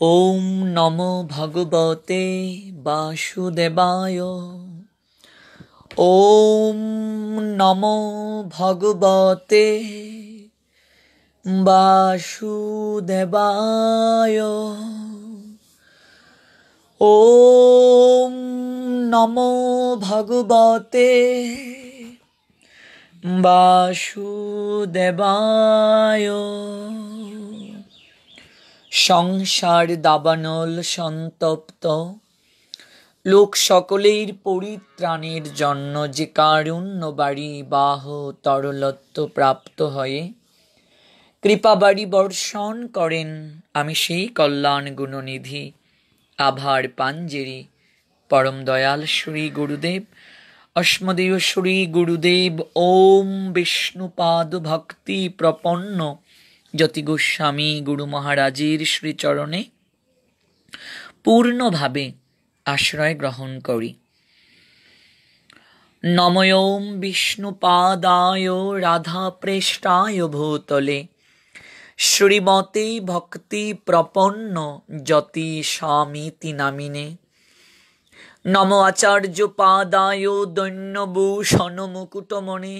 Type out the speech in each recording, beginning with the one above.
ओम नमो भगवते वासुदेवाय। ओम नमो भगवते वासुदेवाय। ओम नमो भगवते वासुदेवाय। সংসার দাবানল সন্তপ্ত লোক সকলের পরিত্রাণের জন্য যে কারুণ্য বাড়ি বাহ তরলত্ব প্রাপ্ত হয়ে কৃপা বাড়ি বর্ষণ করেন, আমি সেই কল্যাণ গুণনিধি আভার পাঞ্জেরি পরম দয়াল শ্রী গুরুদেব অস্মদীয় শ্রী গুরুদেব ওম বিষ্ণুপাদ ভক্তি প্রপন্ন জ্যোতি গোস্বামী গুরু মহারাজের শ্রীচরণে পূর্ণভাবে আশ্রয় গ্রহণ করি। নমোম বিষ্ণুপাদায় রাধা প্রেষ্টায় ভূতলে শ্রীমতে ভক্তি প্রপন্ন জ্যোতি স্বামীতি নামিনে। নম আচার্য পাদায় দৈন্যভূষণ মুকুটমণি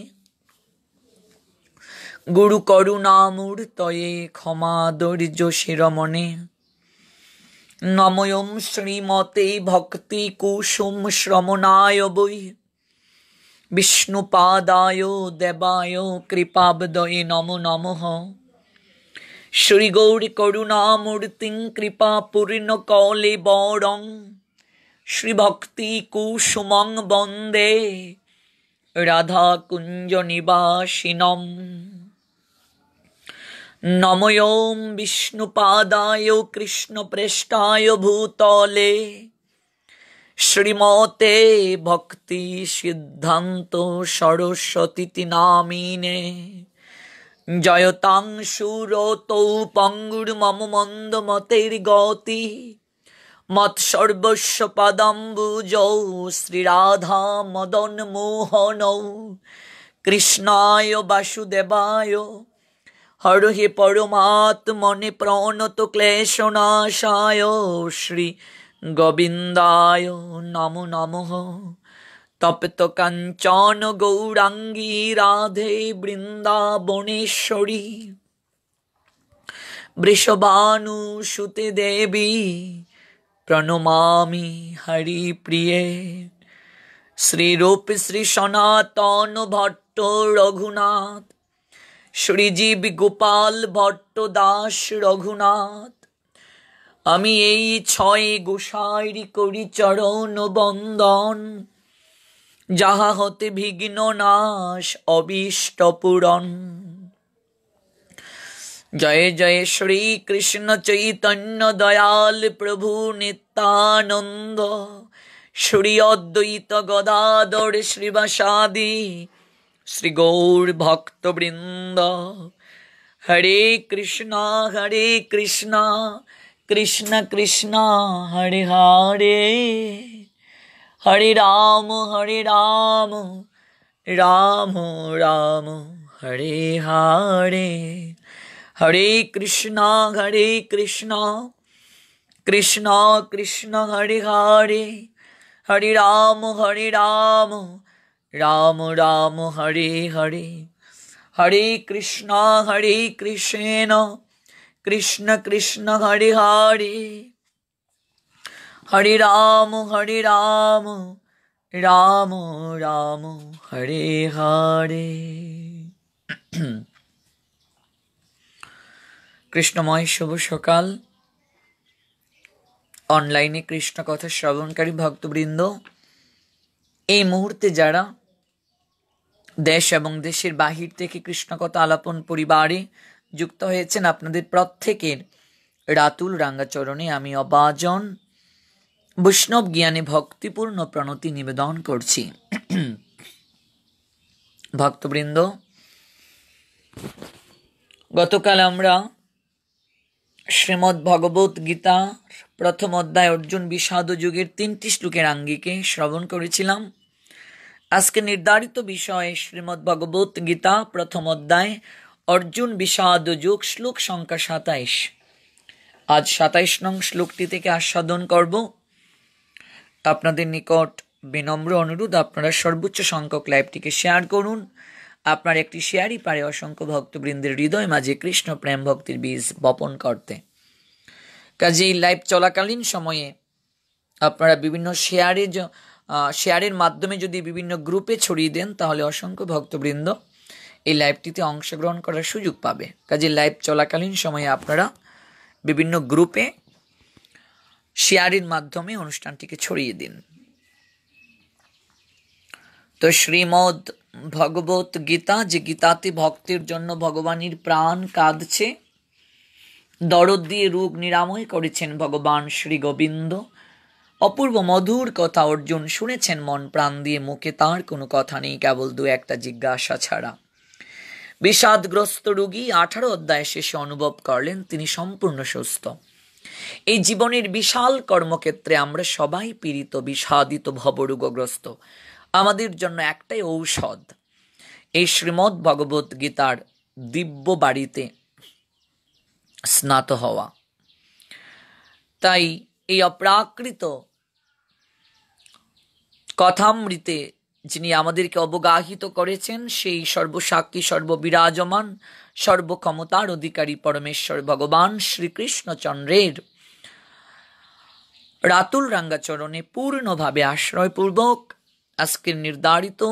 গুরু করুণামূর্তয়ে ক্ষমা দৈর্য শিরমণে। নমোম শ্রীমতে ভক্তি কুসুম শ্রমণায় বৈ বিষ্ণুপাদায় দেবায় কৃপাবদয়ে নমো নমঃ। শ্রী গৌরী করুণামূর্তিং কৃপা পূর্ণ কলেবরং শ্রী ভক্তি কুসুমং বন্দে রাধা কুঞ্জ নিবাসিনম। নমোম বিষ্ণুপাদায় কৃষ্ণপ্রেষ্টায় ভূতলে শ্রীমতে ভক্তি সিদ্ধান্ত সরস্বতী নামিনে। জয়তাং সুরতৌ পঙ্গুর্মম মন্দমতের গতি মৎসর্বস্ব পদাম্বুজৌ শ্রীরাধা মদন মোহনৌ। কৃষ্ণায় বাসুদেবায় হরহে পরমাত্মনে প্রণত ক্লেশনাশায় শ্রী গোবিন্দায় নমো নমঃ। তপ্ত কাঞ্চন গৌরাঙ্গী রাধে বৃন্দাবনেশ্বরী বৃষভানুসুতে দেবী প্রণমামি হরিপ্রিয়ে। শ্রীরূপ শ্রী সনাতন ভট্ট রঘুনাথ শ্রীজীব গোপাল ভট্ট দাস রঘুনাথ। আমি এই ছয় গোসাইর করি চরণ বন্দন, যাহা হতে বিঘ্ন নাশ অবিষ্ট পূরণ। জয় জয় শ্রী কৃষ্ণ চৈতন্য দয়াল প্রভু নিত্যানন্দ শ্রী অদ্বৈত গদাধর শ্রীবাসাদি শ্রী গৌর ভক্তবৃন্দ। হরে কৃষ্ণ কৃষ্ণ কৃষ্ণ হরে হরে, হরে রাম রাম রাম হরে হরে। হরে কৃষ্ণ কৃষ্ণ কৃষ্ণ হরে হরে, হরে রাম রাম রাম হরে হরে। হরে কৃষ্ণ কৃষ্ণ কৃষ্ণ হরে হরে, হরে রাম রাম রাম হরে হরে। কৃষ্ণময় শুভ সকাল। অনলাইনে কৃষ্ণ কথা শ্রবণকারী ভক্তবৃন্দ, এই মুহূর্তে যারা দেশ এবং দেশের বাহির থেকে কৃষ্ণ কথা আলাপন পরিবারে যুক্ত হয়েছেন, আপনাদের প্রত্যেকের রাতুল রাঙ্গাচরণে আমি অবাজন বৈষ্ণব জ্ঞানে ভক্তিপূর্ণ প্রণতি নিবেদন করছি। ভক্তবৃন্দ, গতকাল আমরা শ্রীমদ্ ভগবত গীতার প্রথম অধ্যায় অর্জুন বিষাদ যুগের 3টি শ্লোকের আঙ্গিকে শ্রবণ করেছিলাম। আজকে নির্ধারিত বিষয়ে শ্রীমদ্ ভগবত গীতা প্রথম অধ্যায় অর্জুন বিষাদ যুগ শ্লোক সংখ্যা 27। আজ ২৭ নং শ্লোকটি থেকে আস্বাদন করব। আপনাদের নিকট বিনম্র অনুরোধ, আপনারা সর্বোচ্চ সংখ্যক লাইভটিকে শেয়ার করুন। আপনার একটি শেয়ারই পারে অসংখ্য ভক্তবৃন্দের হৃদয় মাঝে কৃষ্ণ প্রেম ভক্তির বীজ বপন করতে। কাজে এই লাইভ চলাকালীন সময়ে আপনারা বিভিন্ন শেয়ারের মাধ্যমে যদি বিভিন্ন গ্রুপে ছড়িয়ে দেন, তাহলে অসংখ্য ভক্তবৃন্দ এই লাইভটিতে অংশগ্রহণ করার সুযোগ পাবে। কাজে লাইভ চলাকালীন সময়ে আপনারা বিভিন্ন গ্রুপে শেয়ারের মাধ্যমে অনুষ্ঠানটিকে ছড়িয়ে দিন। তো শ্রীমদ ভগবত গীতা, যে গীতাতে ভক্তের জন্য ভগবানের প্রাণ কাঁদছে, দরদ দিয়ে রোগ নিরাময় করেছেন ভগবান শ্রী গোবিন্দ। অপূর্ব মধুর কথা অর্জুন শুনেছেন মন প্রাণ দিয়ে, মুখে তার কোনো কথা নেই, কেবল দু একটা জিজ্ঞাসা ছাড়া। বিষাদগ্রস্ত রোগী 18 অধ্যায় শেষে অনুভব করলেন তিনি সম্পূর্ণ সুস্থ। এই জীবনের বিশাল কর্মক্ষেত্রে আমরা সবাই পীড়িত, বিষাদিত, ভবরোগগ্রস্ত। আমাদের জন্য একটাই ঔষধ, এই শ্রীমদ্ ভগবত গীতার দিব্য বাড়িতে স্নাত হওয়া। তাই এই অপ্রাকৃত কথামৃতে যিনি আমাদেরকে অবগাহিত করেছেন, সেই সর্বসাক্ষী, সর্ববিরাজমান, সর্বক্ষমতার অধিকারী পরমেশ্বর ভগবান শ্রীকৃষ্ণচন্দ্রের রাতুল রাঙ্গাচরণে পূর্ণভাবে আশ্রয়পূর্বক আজকের নির্ধারিত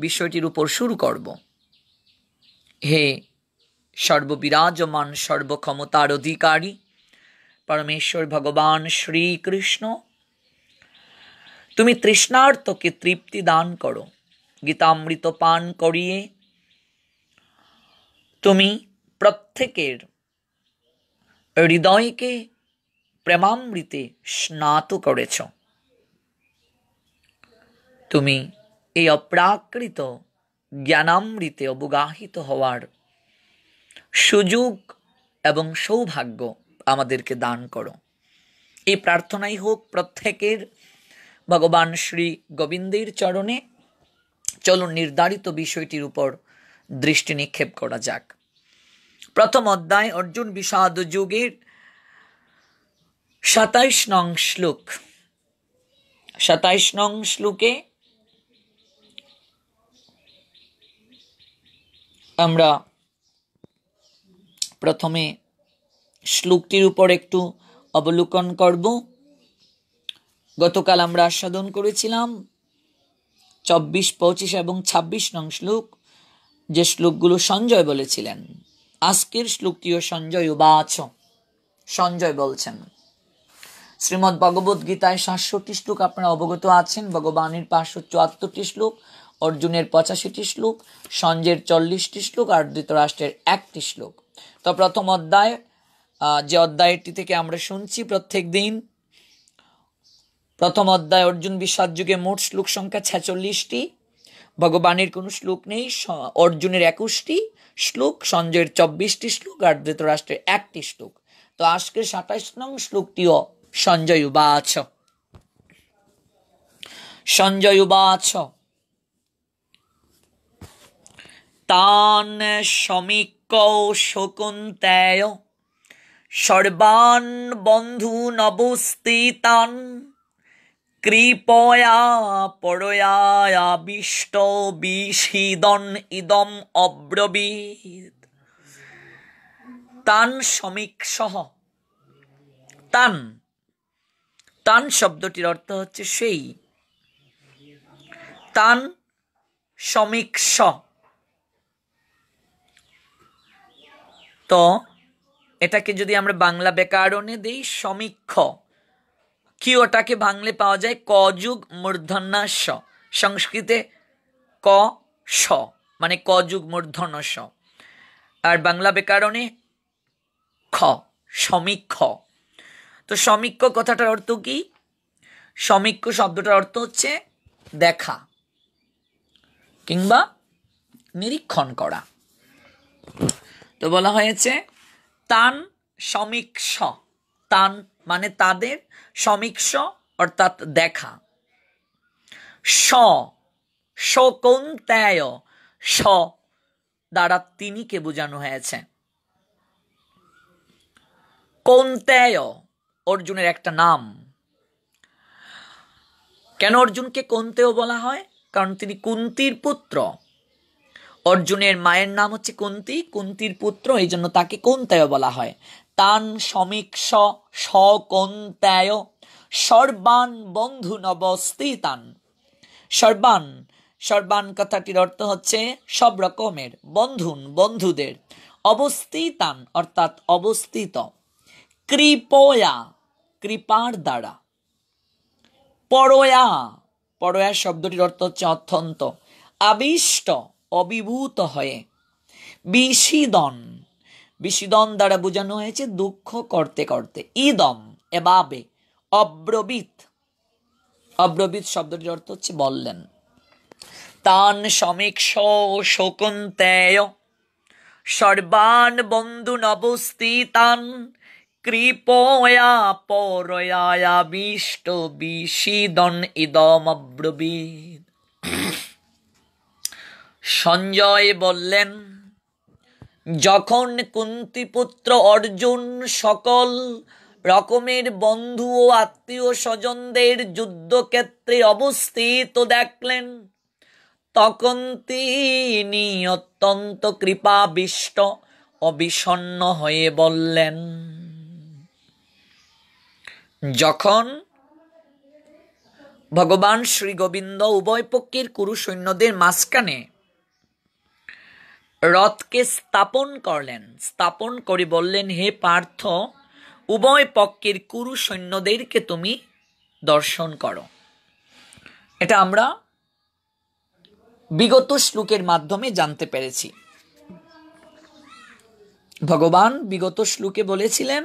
বিষয়টির উপর শুরু করব। হে সর্ববিরাজমান, সর্বক্ষমতার অধিকারী পরমেশ্বর ভগবান শ্রীকৃষ্ণ, তুমি তৃষ্ণার্তকে তৃপ্তি দান করো। গীতামৃত পান করিয়ে তুমি প্রত্যেকের হৃদয়কে প্রেমামৃতে স্নাত করেছ। তুমি এই অপ্রাকৃত জ্ঞানামৃতে অবগাহিত হওয়ার সুযোগ এবং সৌভাগ্য আমাদেরকে দান করো। এই প্রার্থনাই হোক প্রত্যেকের ভগবান শ্রী গোবিন্দের চরণে। চলুন নির্ধারিত বিষয়টির উপর দৃষ্টি নিক্ষেপ করা যাক। প্রথম অধ্যায় অর্জুন বিষাদ যুগের ২৭ নং শ্লোক। ২৭ নং শ্লোকে আমরা প্রথমে শ্লোকটির উপর একটু অবলোকন করব। গতকাল আমরা আস্বাদন করেছিলাম ২৪, ২৫ এবং ২৬ নং শ্লোক, যে শ্লোকগুলো সঞ্জয় বলেছিলেন। আজকের শ্লোকটিও সঞ্জয় উবাচ, সঞ্জয় বলছেন। শ্রীমদ্ ভগবত গীতায় ৬৭টি শ্লোক আপনারা অবগত আছেন। ভগবানের ৫৭৪টি শ্লোক, অর্জুনের ৮৫টি শ্লোক, সঞ্জয়ের ৪০টি শ্লোক আর ধৃতরাষ্ট্রের ১টি শ্লোক। তো প্রথম অধ্যায়, যে অধ্যায়টি থেকে আমরা শুনছি প্রত্যেক দিন, প্রথম অধ্যায় অর্জুন বিষাদ যুগে মোট শ্লোক সংখ্যা ৪৬টি। ভগবানের কোনো শ্লোক নেই। অর্জুনের ২১টি শ্লোক, সঞ্জয়ের ২৪টি শ্লোক আর ধৃতরাষ্ট্রের ১টি শ্লোক। তো আজকের ২৭ নং শ্লোকটিও সঞ্জয় উবাচ। সঞ্জয় উবাচ তান সমীক্ষ শকুন্তেয় সর্বান বন্ধূন অবস্থিতান কৃপয়া পরয়াবিষ্ট বিষিদন ইদম অব্রবীত। তান সমীক্ষঃ। তান, তান শব্দটির অর্থ হচ্ছে সেই। তান সমীক্ষ, তো এটাকে যদি আমরা বাংলা ব্যাকরণে দিই সমীক্ষ, কি ওটাকে ভাঙলে পাওয়া যায় কযুগ মূর্ধন্য স। সংস্কৃতে ক স মানে কযুগ মূর্ধন্য স, আর বাংলা ব্যাকরণে খ, সমীক্ষ। তো সমীক্ষ কথাটার অর্থ কি? সমীক্ষ শব্দটার অর্থ হচ্ছে দেখা কিংবা নিরীক্ষণ করা। তো বলা হয়েছে তান সমীক্ষ, তান মানে তাদের, সমীক্ষ অর্থাৎ দেখা। শকুন্তেয়, স দ্বারা তিনিকে বোঝানো হয়েছে। কৌন্তেয় অর্জুনের একটা নাম। কেন অর্জুনকে কৌন্তেয় বলা হয়? কারণ তিনি কুন্তির পুত্র। অর্জুনের মায়ের নাম হচ্ছে কুন্তি, কুন্তির পুত্র, এই জন্য তাকে কৌন্তেয় বলা হয়। তান সমীক্ষ সকৌন্তেয় সর্বান বন্ধু নবস্থিতান। সর্বান, সর্বান কথাটির অর্থ হচ্ছে সব রকমের, বন্ধুন বন্ধুদের, অবস্থিতান অর্থাৎ অবস্থিত, কৃপয়া কৃপার দ্বারা, পরয়া, পরয়া শব্দটির অর্থ হচ্ছে অত্যন্ত, আবিষ্ট অভিভূত হয়ে, বিষিদন, বিষিদন দ্বারা বোঝানো হয়েছে দুঃখ করতে করতে, ইদম এভাবে, অব্রবীত, অব্রবীত শব্দটির অর্থ হচ্ছে বললেন। তান সমীক্ষ শকুন্তেয় সর্বান বন্ধুন অবস্থিতান কৃপয়া পরয়াবিষ্ট বিষিদন ইদম অব্রবীত। সঞ্জয় বললেন, যখন কুন্তিপুত্র অর্জুন সকল রকমের বন্ধু ও আত্মীয় স্বজনদের যুদ্ধক্ষেত্রে অবস্থিত দেখলেন, তখন তিনি অত্যন্ত কৃপাবিষ্ট ও বিষণ্ণ হয়ে বললেন। যখন ভগবান শ্রী গোবিন্দ উভয় পক্ষের কুরু সৈন্যদের মাঝখানে রথকে স্থাপন করলেন, স্থাপন করে বললেন, হে পার্থ, উভয় পক্ষের কুরু সৈন্যদেরকে তুমি দর্শন করো। এটা আমরা বিগত শ্লোকের মাধ্যমে জানতে পেরেছি। ভগবান বিগত শ্লোকে বলেছিলেন,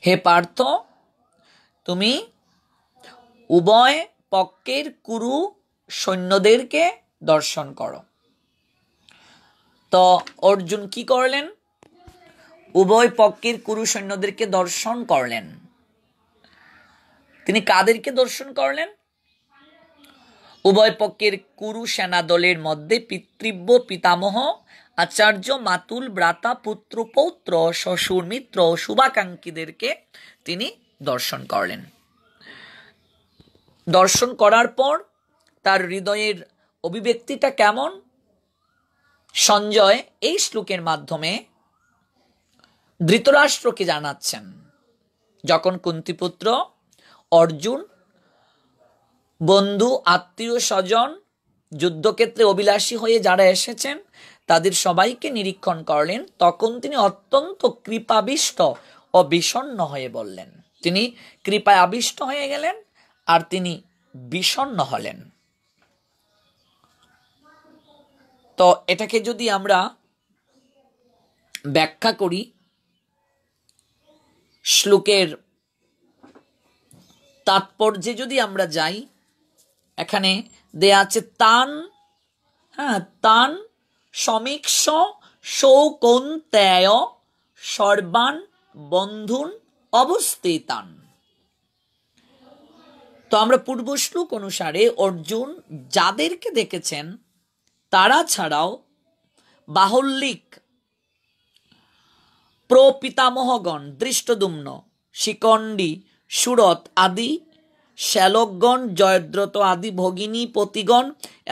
হে পার্থ, তুমি উভয় পক্ষের কুরু সৈন্যদেরকে দর্শন করো। তো অর্জুন কি করলেন? উভয় পক্ষের কুরু সৈন্যদেরকে দর্শন করলেন। তিনি কাদেরকে দর্শন করলেন? উভয় পক্ষের কুরু সেনা দলের মধ্যে পিতৃব্য পিতামহ আচার্য মাতুল ভ্রাতা পুত্র পৌত্র শ্বশুর মিত্র শুভাকাঙ্ক্ষীদেরকে তিনি দর্শন করলেন। দর্শন করার পর তার হৃদয়ের অভিব্যক্তিটা কেমন, সঞ্জয় এই শ্লোকের মাধ্যমে ধৃতরাষ্ট্রকে জানাচ্ছেন। যখন কুন্তিপুত্র অর্জুন বন্ধু আত্মীয় স্বজন যুদ্ধক্ষেত্রে অভিলাষী হয়ে যারা এসেছেন তাদের সবাইকে নিরীক্ষণ করলেন, তখন তিনি অত্যন্ত কৃপাবিষ্ট ও বিষণ্ণ হয়ে বললেন। তিনি কৃপায় আবিষ্ট হয়ে গেলেন আর তিনি বিষণ্ণ হলেন। তো এটাকে যদি আমরা ব্যাখ্যা করি, শ্লোকের তাৎপর্যে যদি আমরা যাই, এখানে দেয়া আছে তান, তান সমীক্ষ শৌকৌন্তেয় সর্বান বন্ধুন অবস্থিতান। তো আমরা পূর্ব শ্লোক অনুসারে অর্জুন যাদেরকে দেখেছেন তারা ছাড়াও বাহুল্যিক, প্রপিতামহগণ, দৃষ্টদ্যুম্ন, শিখণ্ডী, সুরত আদি, শ্যালকগণ, জয়দ্রথ আদি ভগিনী পতিগণ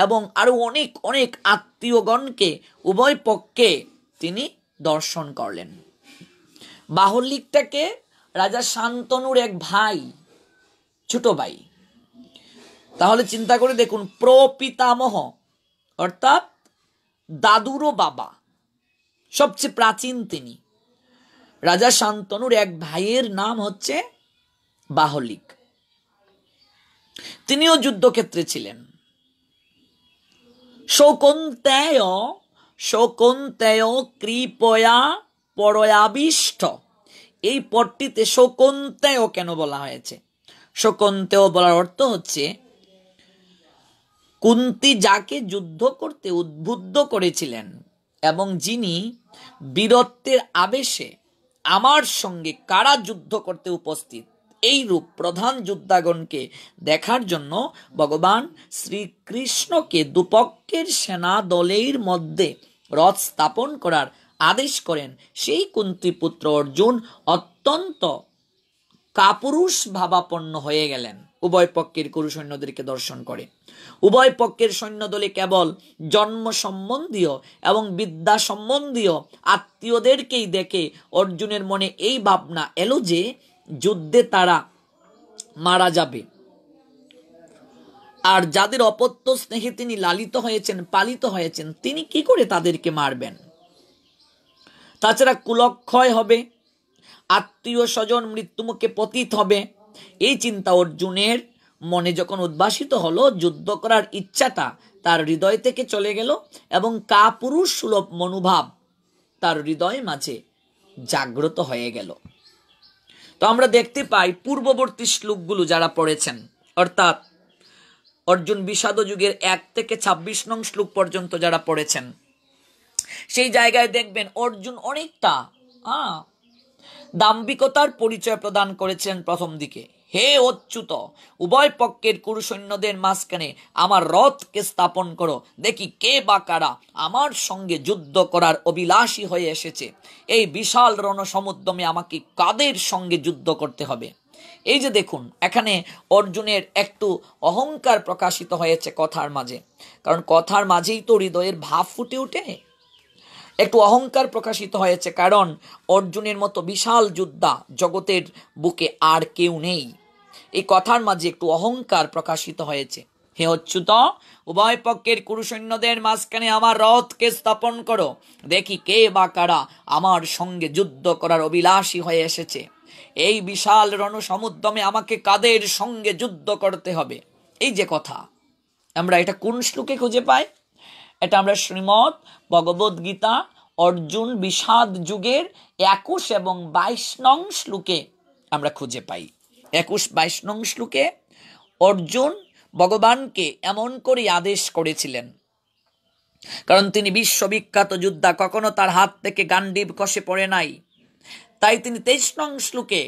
এবং আরো অনেক অনেক আত্মীয়গণকে উভয় পক্ষে তিনি দর্শন করলেন। বাহুল্যিকটাকে রাজা শান্তনুর এক ভাই, ছোট ভাই। তাহলে চিন্তা করে দেখুন, প্রপিতামহ অর্থাৎ দাদুরও বাবা, সবচেয়ে প্রাচীন তিনি। রাজা শান্তনুর এক ভাইয়ের নাম হচ্ছে বাহলিক, তিনিও যুদ্ধক্ষেত্রে ছিলেন। শৌকৌন্তেয়, শৌকৌন্তেয় কৃপয়া পরয়াবিষ্ট, এই পদটিতে শৌকৌন্তেয় কেন বলা হয়েছে? শৌকৌন্তেয় বলার অর্থ হচ্ছে কুন্তি যাকে যুদ্ধ করতে উদ্বুদ্ধ করেছিলেন এবং যিনি বীরত্বের আবেশে আমার সঙ্গে কারা যুদ্ধ করতে উপস্থিত, এই রূপ প্রধান যোদ্ধাগণকে দেখার জন্য ভগবান শ্রীকৃষ্ণকে দুপক্ষের সেনা দলের মধ্যে রথ স্থাপন করার আদেশ করেন, সেই কুন্তিপুত্র অর্জুন অত্যন্ত কাপুরুষ ভাবাপন্ন হয়ে গেলেন উভয় পক্ষের কুরু সৈন্যদেরকে দর্শন করে। উভয় পক্ষের সৈন্যদলে কেবল জন্ম সম্বন্ধীয় এবং বিদ্যা সম্বন্ধীয় আত্মীয়দেরকেই দেখে অর্জুনের মনে এই ভাবনা এলো যে যুদ্ধে তারা মারা যাবে, আর যাদের অপত্য স্নেহে তিনি লালিত হয়েছেন, পালিত হয়েছেন, তিনি কি করে তাদেরকে মারবেন? তাছাড়া কুলক্ষয় হবে, আত্মীয় স্বজন মৃত্যুমুখে পতিত হবে। এই চিন্তা অর্জুনের মনে যখন উদ্ভাসিত হলো, যুদ্ধ করার ইচ্ছাটা তার হৃদয় থেকে চলে গেল এবং কাপুরুষ সুলভ মনোভাব তার হৃদয় মাঝে জাগ্রত হয়ে গেল। তো আমরা দেখতে পাই পূর্ববর্তী শ্লোকগুলো যারা পড়েছেন, অর্থাৎ অর্জুন বিষাদ যুগের 1 থেকে 26 নং শ্লোক পর্যন্ত যারা পড়েছেন, সেই জায়গায় দেখবেন অর্জুন অনেকটা দাম্ভিকতার পরিচয় প্রদান করেছেন প্রথম দিকে। হে অচ্যুত, উভয় পক্ষের কুরু সৈন্যদের মাঝখানে আমার রথকে স্থাপন করো, দেখি কে বা কারা আমার সঙ্গে যুদ্ধ করার অভিলাষী হয়ে এসেছে। এই বিশাল রণসমুদ্রমে আমাকে কাদের সঙ্গে যুদ্ধ করতে হবে? এই যে দেখুন, এখানে অর্জুনের একটু অহংকার প্রকাশিত হয়েছে কথার মাঝে, কারণ কথার মাঝেই তো হৃদয়ের ভাব ফুটে ওঠে। একটু অহংকার প্রকাশিত হয়েছে, কারণ অর্জুনের মতো বিশাল যোদ্ধা জগতের বুকে আর কেউ নেই। এই কথার মাঝে একটু অহংকার প্রকাশিত হয়েছে। হে অচ্যুত, উভয় পক্ষের কুরু সৈন্যদের মাঝখানে আমার রথকে স্থাপন করো, দেখি কে বা কারা আমার সঙ্গে যুদ্ধ করার অভিলাষী হয়ে এসেছে। এই বিশাল রণসমুদ্রমে আমাকে কাদের সঙ্গে যুদ্ধ করতে হবে? এই যে কথা, আমরা এটা কোন শ্লোকে খুঁজে পাই? এটা আমরা শ্রীমদ্ ভগবদ গীতা অর্জুন বিষাদ যুগের 21 এবং 22 নং শ্লোকে আমরা খুঁজে পাই। 21-22 নং শ্লোকে অর্জুন ভগবানকে এমন করে আদেশ করেছিলেন, কারণ তিনি বিশ্ববিখ্যাত যোদ্ধা, কখনো তার হাত থেকে গান্ডীব খসে পড়ে নাই। তাই তিনি 23 নং শ্লোকে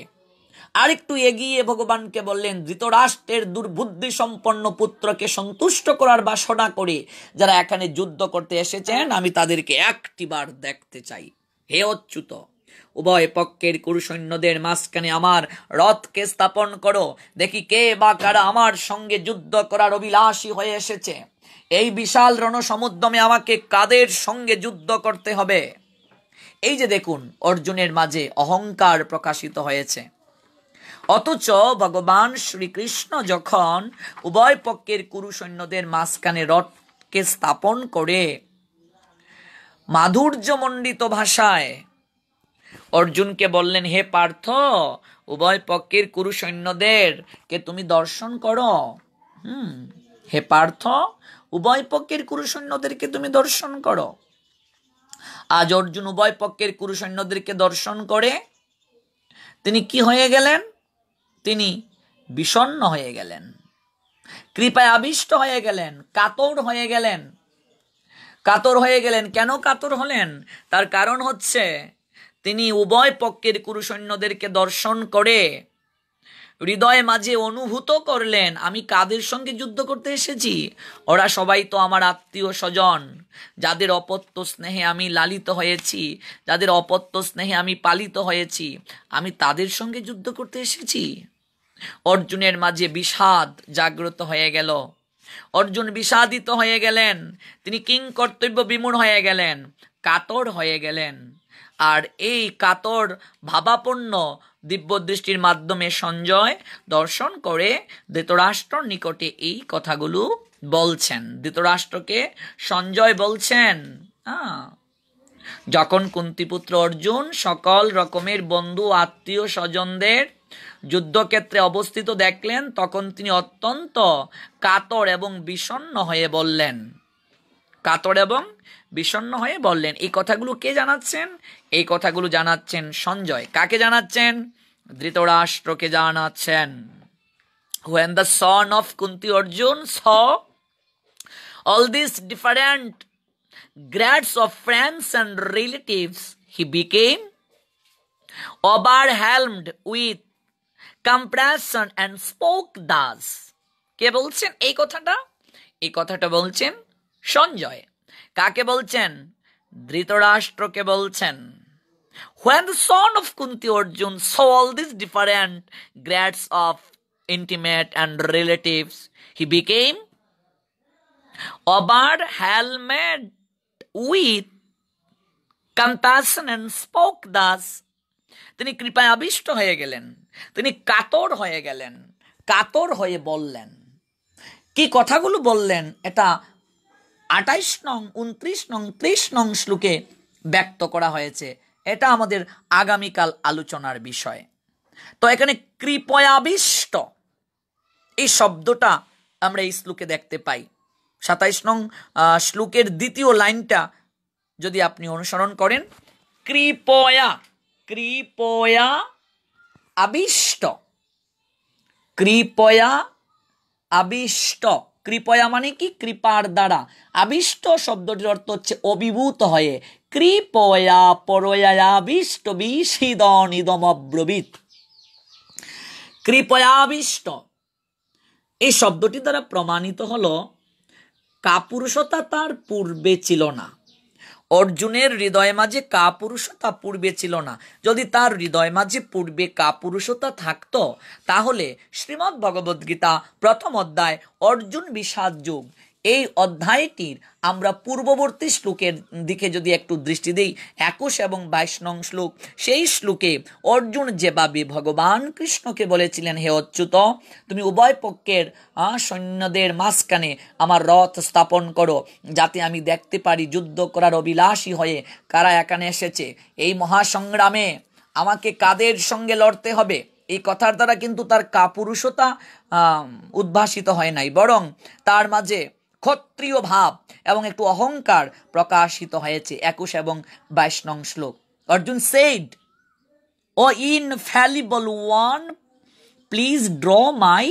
আরেকটু এগিয়ে ভগবানকে বললেন, ধৃতরাষ্ট্রের দুর্বুদ্ধি সম্পন্ন পুত্রকে সন্তুষ্ট করার বাসনা করে যারা এখানে যুদ্ধ করতে এসেছেন, আমি তাদেরকে একটিবার দেখতে চাই। হে অচ্যুত, উভয় পক্ষের কুরু সৈন্যদের মাঝখানে আমার রথকে স্থাপন করো, দেখি কে বা কারা আমার সঙ্গে যুদ্ধ করার অভিলাষী হয়ে এসেছে। এই বিশাল রণসমুদ্রমে আমাকে কাদের সঙ্গে যুদ্ধ করতে হবে? এই যে দেখুন, অর্জুনের মাঝে অহংকার প্রকাশিত হয়েছে। অথচ ভগবান শ্রীকৃষ্ণ যখন উভয় পক্ষের কুরু সৈন্যদের মাঝখানে রথকে স্থাপন করে মাধুর্যমণ্ডিত ভাষায় অর্জুনকে বললেন, হে পার্থ, উভয় পক্ষের কুরু সৈন্যদেরকে তুমি দর্শন করো। হে পার্থ, উভয় পক্ষের কুরু সৈন্যদেরকে তুমি দর্শন করো। আজ অর্জুন উভয় পক্ষের কুরু সৈন্যদেরকে দর্শন করে তিনি কি হয়ে গেলেন? তিনি বিষণ্ণ হয়ে গেলেন, কৃপায় আবিষ্ট হয়ে গেলেন, কাতর হয়ে গেলেন। কাতর হয়ে গেলেন কেন কাতর হলেন? তার কারণ হচ্ছে তিনি উভয় পক্ষের কুরু সৈন্যদেরকে দর্শন করে হৃদয়ে মাঝে অনুভূত করলেন, আমি কাদের সঙ্গে যুদ্ধ করতে এসেছি? ওরা সবাই তো আমার আত্মীয় স্বজন, যাদের অপত্য স্নেহে আমি লালিত হয়েছি, যাদের অপত্য স্নেহে আমি পালিত হয়েছি, আমি তাদের সঙ্গে যুদ্ধ করতে এসেছি। অর্জুনের মাঝে বিষাদ জাগ্রত হয়ে গেল। অর্জুন বিষাদিত হয়ে গেলেন, তিনি কিং কর্তব্য বিমূঢ় হয়ে গেলেন, কাতর হয়ে গেলেন। আর এই কাতর ভাবাপন্ন দিব্য দৃষ্টির মাধ্যমে সঞ্জয় দর্শন করে ধৃতরাষ্ট্রর নিকটে এই কথাগুলো বলছেন। ধৃতরাষ্ট্রকে সঞ্জয় বলছেন, যখন কুন্তিপুত্র অর্জুন সকল রকমের বন্ধু আত্মীয় স্বজনদের যুদ্ধক্ষেত্রে অবস্থিত দেখলেন, তখন তিনি অত্যন্ত কাতর এবং বিষণ্ণ হয়ে বললেন। কাতর এবং বিষণ্ণ হয়ে বললেন। এই কথাগুলো কে জানাচ্ছেন? এই কথাগুলো জানাচ্ছেন সঞ্জয়। কাকে জানাচ্ছেন? ধৃতরাষ্ট্রকে জানাচ্ছেন। When the son of Kunti Arjun saw all these different grades of friends and relatives, he became overwhelmed with compassion and spoke thus. কে বলছেন এই কথাটা? এই কথাটা বলছেন সঞ্জয়। কাকে বলছেন? ধৃতরাষ্ট্রকে বলছেন, when the son of Kunti Arjun saw all these different grades of intimate and relatives, he became overwhelmed with compassion and spoke thus. তিনি কৃপায় আবিষ্ট হয়ে গেলেন, তিনি কাতর হয়ে গেলেন, কাতর হয়ে বললেন। কি কথাগুলো বললেন এটা 28 নং, 29 নং, 30 নং শ্লোকে ব্যক্ত করা হয়েছে। এটা আমাদের আগামীকাল আলোচনার বিষয়। তো এখানে কৃপয়াবিষ্ট এই শব্দটা আমরা এই শ্লোকে দেখতে পাই। 27 নং শ্লোকের দ্বিতীয় লাইনটা যদি আপনি অনুসরণ করেন, কৃপয়া, কৃপয়া আবিষ্ট, কৃপয়া আবিষ্ট। কৃপয়া মানে কি? কৃপার দ্বারা। আবিষ্ট শব্দটির অর্থ হচ্ছে অভিভূত হয়ে। কৃপয়া পরয়াবিষ্ট বিশিদন ইদমব্রবীত। কৃপয়াবিষ্ট এই শব্দটি দ্বারা প্রমাণিত হলো কাপুরুষতা তার পূর্বে ছিল না। অর্জুনের হৃদয় মাঝে কাপুরুষতা পূর্বে ছিল না। যদি তার হৃদয় মাঝে পূর্বে কাপুরুষতা থাকতো, তাহলে শ্রীমদ্ ভগবদ গীতা প্রথম অধ্যায় অর্জুন বিষাদ যোগ, এই অধ্যায়টির আমরা পূর্ববর্তী শ্লোকের দিকে যদি একটু দৃষ্টি দিই, 21 এবং 22 নং শ্লোক, সেই শ্লোকে অর্জুন যেভাবে ভগবান কৃষ্ণকে বলেছিলেন, হে অচ্যুত, তুমি উভয় পক্ষের সৈন্যদের মাঝখানে আমার রথ স্থাপন করো, যাতে আমি দেখতে পারি যুদ্ধ করার অভিলাষী হয়ে কারা এখানে এসেছে। এই মহাসংগ্রামে আমাকে কাদের সঙ্গে লড়তে হবে, এই কথার দ্বারা কিন্তু তার কাপুরুষতা উদ্ভাসিত হয় নাই, বরং তার মাঝে ক্ষত্রিয় ভাব এবং একটু অহংকার প্রকাশিত হয়েছে। 21 এবং 22 নং শ্লোক। Arjun said, O infallible one, please draw my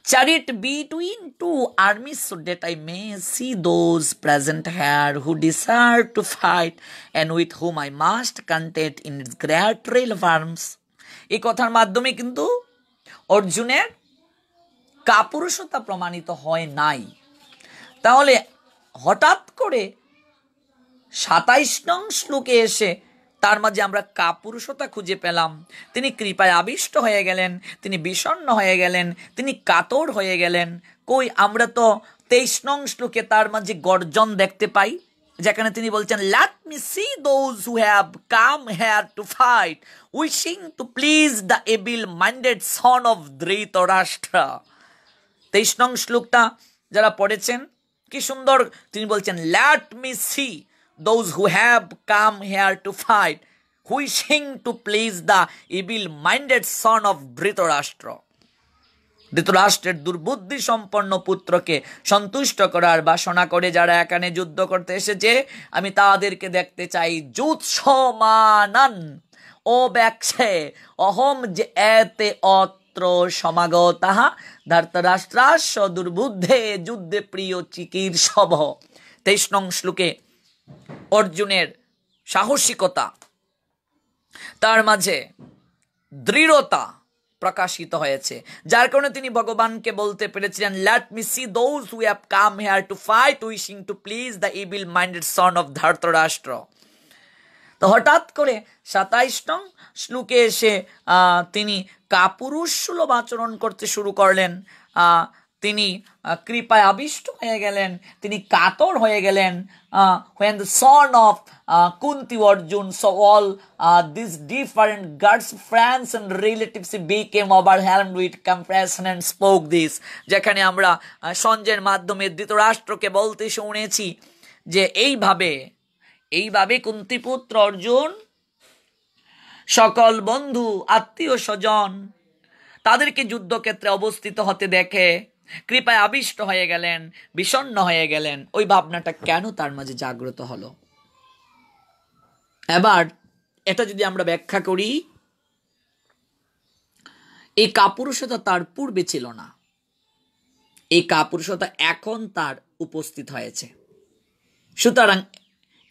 chariot between two armies so that I may see those present here who desire to fight and with whom I must contend in its great trail of arms. এই কথার মাধ্যমে কিন্তু অর্জুনের কাপুরুষতা প্রমাণিত হয় নাই। তাহলে হঠাৎ করে 27 নং শ্লোকে এসে তার মাঝে আমরা কাপুরুষতা খুঁজে পেলাম। তিনি কৃপায় আবিষ্ট হয়ে গেলেন, তিনি বিষণ্ণ হয়ে গেলেন, তিনি কাতর হয়ে গেলেন। কই, আমরা তো 23 নং শ্লোকে তার মাঝে গর্জন দেখতে পাই, যেখানে তিনি বলছেন, let me see those who have come here to fight, wishing to please the able-minded son of Dhritarashtra. 23 নং শ্লোকটা যারা পড়েছেন, কি সুন্দর তিনি বলছেন, let me see those who have come here to fight, wishing to please the evil-minded son of Dhritarashtra. ধৃতরাষ্ট্রের দুর্বুদ্ধি সম্পন্ন পুত্রকে সন্তুষ্ট করার বাসনা করে যারা এখানে যুদ্ধ করতে এসেছে, আমি তাদেরকে দেখতে চাই। যুৎসমানান ও ব্যাক্ষে অহম যে এতে অত্র সমাগতঃ ধৃতরাষ্ট্রাস্য দুর্বুদ্ধে যুদ্ধে প্রিয় চিকীর্ষভ। 23 নং শ্লোকে অর্জুনের সাহসিকতা, তার মাঝে দৃঢ়তা প্রকাশিত হয়েছে, যার কারণে তিনি ভগবানকে বলতে পেরেছিলেন, let me see those who have come here to fight, wishing to please the evil minded son of Dhritarashtra. তো হঠাৎ করে 27 নং শ্লোকে এসে তিনি কাপুরুষ সুলভ আচরণ করতে শুরু করলেন। তিনি কৃপায় আবিষ্ট হয়ে গেলেন, তিনি কাতর হয়ে গেলেন। when the son of Kunti Arjun saw all these different gods, friends and relatives, he became overwhelmed with compassion and spoke this. যেখানে আমরা সঞ্জয়ের মাধ্যমে ধৃতরাষ্ট্রকে বলতে শুনেছি যে এইভাবে কুন্তিপুত্র অর্জুন সকল বন্ধু আত্মীয় স্বজন তাদেরকে যুদ্ধক্ষেত্রে অবস্থিত হতে দেখে কৃপায় আবিষ্ট হয়ে গেলেন, বিষণ্ণ হয়ে গেলেন। ওই ভাবনাটা কেন তার মাঝে জাগ্রত হলো? এবার এটা যদি আমরা ব্যাখ্যা করি, এই কাপুরুষতা তার পূর্বে ছিল না, এই কাপুরুষতা এখন তার উপস্থিত হয়েছে। সুতরাং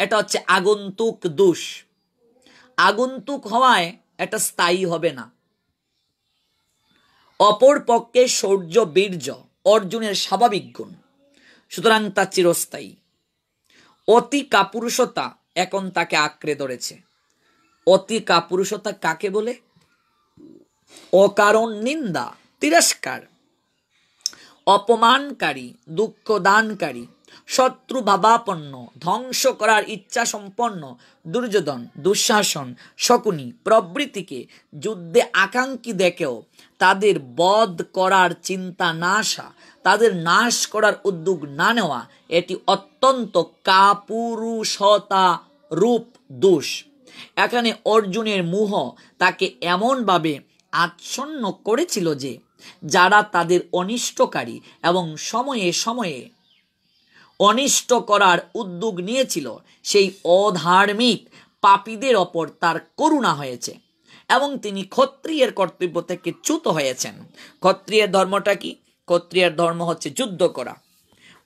এটা হচ্ছে আগন্তুক দোষ। আগন্তুক হওয়ায় এটা স্থায়ী হবে না। অপর পক্ষে শৌর্য বীর্য অর্জুনের স্বাভাবিক গুণ, সুতরাং তা চিরস্থায়ী। অতি কাপুরুষতা এখন তাকে আঁকড়ে ধরেছে। অতি কাপুরুষতা কাকে বলে? অকারণ নিন্দা, তিরস্কার, অপমানকারী, দুঃখ দানকারী, শত্রু ভাবাপন্ন, ধ্বংস করার ইচ্ছা সম্পন্ন দুর্যোধন, দুঃশাসন, শকুনি প্রভৃতিকে যুদ্ধে আকাঙ্ক্ষী দেখেও তাদের বধ করার চিন্তা না আসা, তাদের নাশ করার উদ্যোগ না নেওয়া, এটি অত্যন্ত কাপুরুষতা রূপ দোষ। এখানে অর্জুনের মোহ তাকে এমনভাবে আচ্ছন্ন করেছিল যে যারা তাদের অনিষ্টকারী এবং সময়ে সময়ে অনিষ্ট করার উদ্যোগ নিয়েছিল সেই অধার্মিক পাপীদের ওপর তার করুণা হয়েছে এবং তিনি ক্ষত্রিয়ের কর্তব্য থেকে চ্যুত হয়েছেন। ক্ষত্রিয়ের ধর্মটা কি? ক্ষত্রিয়ের ধর্ম হচ্ছে যুদ্ধ করা।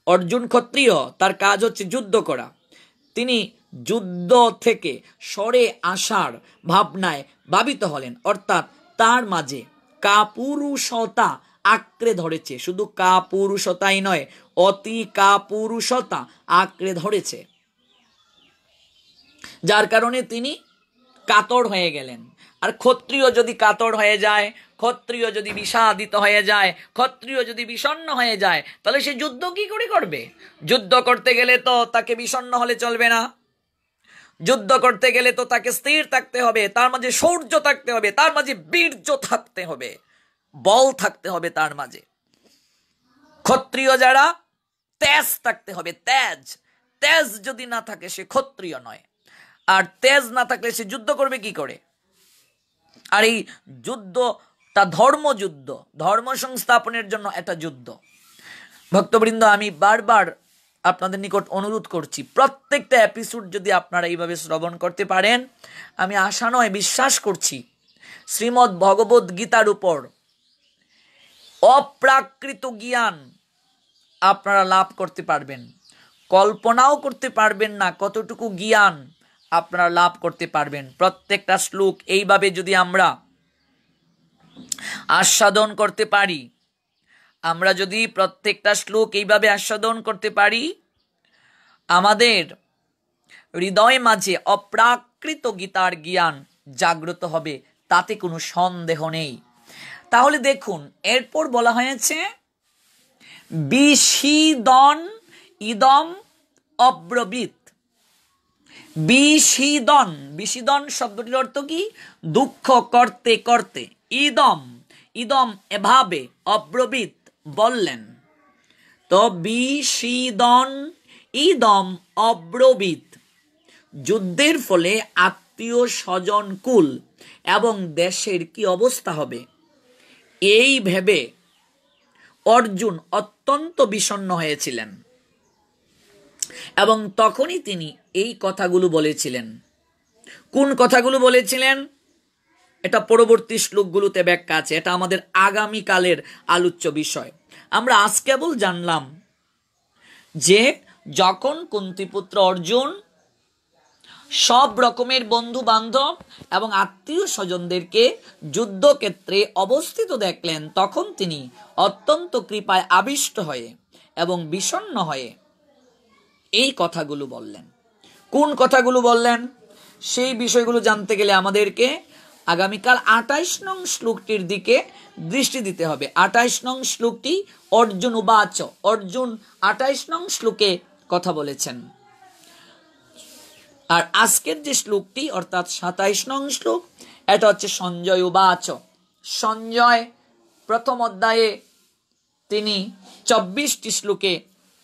অর্জুন ক্ষত্রিয়, তার কাজ হচ্ছে যুদ্ধ করা। তিনি যুদ্ধ থেকে সরে আসার ভাবনায় ভাবিত হলেন, অর্থাৎ তার মাঝে কাপুরুষতা আঁকড়ে ধরেছে। শুধু কাপুরুষতাই নয়, অতি কাপুরুষতা আঁকড়ে ধরেছে, যার কারণে তিনি কাতর হয়ে গেলেন। আর ক্ষত্রিয় যদি কাতর হয়ে যায়, ক্ষত্রিয় যদি বিষাদিত হয়ে যায়, ক্ষত্রিয় যদি বিষণ্ণ হয়ে যায়, তাহলে সে যুদ্ধ কি করে করবে? যুদ্ধ করতে গেলে তো তাকে বিষণ্ণ হলে চলবে না। যুদ্ধ করতে গেলে তো তাকে স্থির থাকতে হবে, তার মাঝে শৌর্য থাকতে হবে, তার মাঝে বীর্য থাকতে হবে, বল থাকতে হবে তার মাঝে। ক্ষত্রিয় যারা, তেজ থাকতে হবে, তেজ। তেজ যদি না থাকে সে ক্ষত্রিয় নয়। আর তেজ না থাকলে সে যুদ্ধ করবে কি করে? আর এই যুদ্ধটা ধর্মযুদ্ধ, ধর্ম সংস্থাপনের জন্য একটা যুদ্ধ। ভক্তবৃন্দ, আমি বারবার আপনাদের নিকট অনুরোধ করছি, প্রত্যেকটা এপিসোড যদি আপনারা এইভাবে শ্রবণ করতে পারেন, আমি আশা নয় বিশ্বাস করছি শ্রীমদ্ ভগবদ গীতার উপর অপ্রাকৃত জ্ঞান আপনারা লাভ করতে পারবেন। কল্পনাও করতে পারবেন না কতটুকু জ্ঞান আপনারা লাভ করতে পারবেন। প্রত্যেকটা শ্লোক এইভাবে যদি আমরা আস্বাদন করতে পারি, আমরা যদি প্রত্যেকটা শ্লোক এইভাবে আস্বাদন করতে পারি, আমাদের হৃদয় মাঝে অপ্রাকৃত গীতার জ্ঞান জাগ্রত হবে, তাতে কোনো সন্দেহ নেই। তাহলে দেখুন, এরপর বলা হয়েছে বিষিদন ইদম অব্রবীত। বিষিদন, বিষিদন শব্দটির অর্থ কি? দুঃখ করতে করতে। ইদম, ইদম এভাবে, অব্রবীত বললেন। তো বিষিদন ইদম অব্রবীত, যুদ্ধের ফলে আত্মীয় স্বজন কুল এবং দেশের কি অবস্থা হবে, এই ভেবে অর্জুন অত্যন্ত বিষণ্ণ হয়েছিলেন এবং তখনই তিনি এই কথাগুলো বলেছিলেন। কোন কথাগুলো বলেছিলেন? এটা পরবর্তী শ্লোকগুলোতে ব্যাখ্যা আছে, এটা আমাদের আগামীকালের আলোচ্য বিষয়। আমরা আজ কেবল জানলাম যে যখন কুন্তিপুত্র অর্জুন সব রকমের বন্ধু বান্ধব এবং আত্মীয় স্বজনদেরকে যুদ্ধক্ষেত্রে অবস্থিত দেখলেন, তখন তিনি অত্যন্ত কৃপায় আবিষ্ট হয়ে এবং বিষণ্ণ হয়ে এই কথাগুলো বললেন। কোন কথাগুলো বললেন সেই বিষয়গুলো জানতে গেলে আমাদেরকে আগামীকাল 28 নং শ্লোকটির দিকে দৃষ্টি দিতে হবে। 28 নং শ্লোকটি অর্জুন উবাচ, অর্জুন 28 নং শ্লোকে কথা বলেছেন। আর আজকের যে শ্লোকটি অর্থাৎ 27 নং শ্লোক, এটা হচ্ছে সঞ্জয় উবাচ। সঞ্জয় প্রথম অধ্যায়ে তিনি 24টি শ্লোকে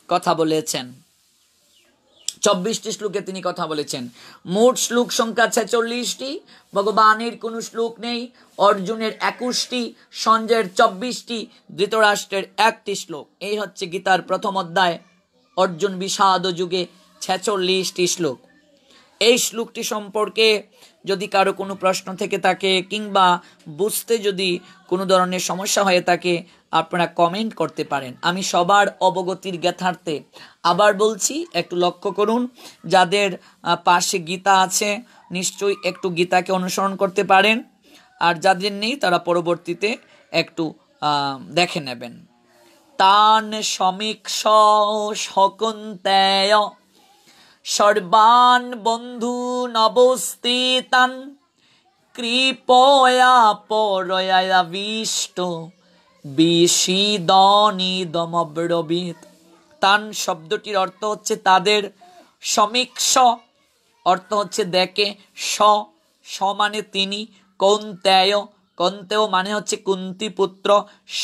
কথা বলেছেন। 24টি শ্লোকে তিনি কথা বলেছেন। মোট শ্লোক সংখ্যা 46টি। ভগবানের কোনো শ্লোক নেই। অর্জুনের 21টি, সঞ্জয়ের 24টি, ধৃতরাষ্ট্রের 1টি শ্লোক। এই হচ্ছে গীতার প্রথম অধ্যায়, অর্জুন বিষাদ যুগে 46টি শ্লোক। এই শ্লোকটি সম্পর্কে যদি কারো কোনো প্রশ্ন থেকে থাকে কিংবা বুঝতে যদি কোনো ধরনের সমস্যা হয়ে থাকে, আপনারা কমেন্ট করতে পারেন। আমি সবার অবগতির জ্ঞাতার্থে আবার বলছি, একটু লক্ষ্য করুন, যাদের পাশে গীতা আছে নিশ্চয়ই একটু গীতাকে অনুসরণ করতে পারেন, আর যাদের নেই তারা পরবর্তীতে একটু দেখে নেবেন। তান সমীক্ষ শকুন্তেয় সর্বান বন্ধু নবস্থিতান কৃপয়া পরয়াবিষ্ট বিশিদনিদমব্রবীত। তান শব্দটির অর্থ হচ্ছে তাদের, সমীক্ষ অর্থ হচ্ছে দেখে, স মানে তিনি, কৌন্তেয়, কৌন্তেয় মানে হচ্ছে কুন্তি পুত্র,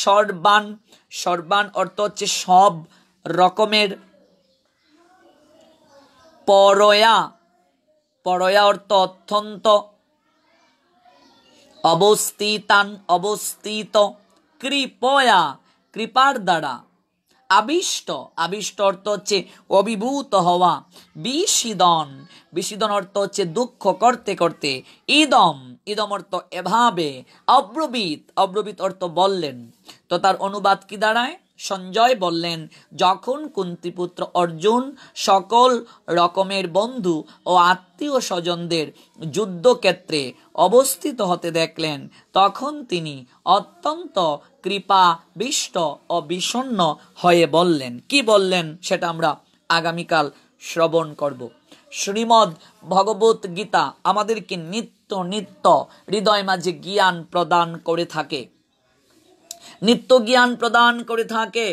সর্বান, সর্বান অর্থ হচ্ছে সব রকমের, পরয়া, পরয়া অর্থ অত্যন্ত, অবস্থিতান অবস্থিত, কৃপয়া কৃপার দ্বারা, আবিষ্ট, আবিষ্ট অর্থ হচ্ছে অভিভূত হওয়া, বিশিদন, বিশিদন অর্থ হচ্ছে দুঃখ করতে করতে, ইদম, ইদম অর্থ এভাবে, অব্রবীত, অব্রবীত অর্থ বললেন। তো তার অনুবাদ কি দাঁড়ায়? সঞ্জয় বললেন, যখন কুন্তিপুত্র অর্জুন সকল রকমের বন্ধু ও আত্মীয় স্বজনদের যুদ্ধক্ষেত্রে অবস্থিত হতে দেখলেন, তখন তিনি অত্যন্ত কৃপাবিষ্ট ও বিষণ্ণ হয়ে বললেন। কি বললেন সেটা আমরা আগামীকাল শ্রবণ করব। শ্রীমদ্ ভগবত গীতা আমাদেরকে নিত্য নিত্য হৃদয় মাঝে জ্ঞান প্রদান করে থাকে, নিত্য জ্ঞান প্রদান করে থাকে।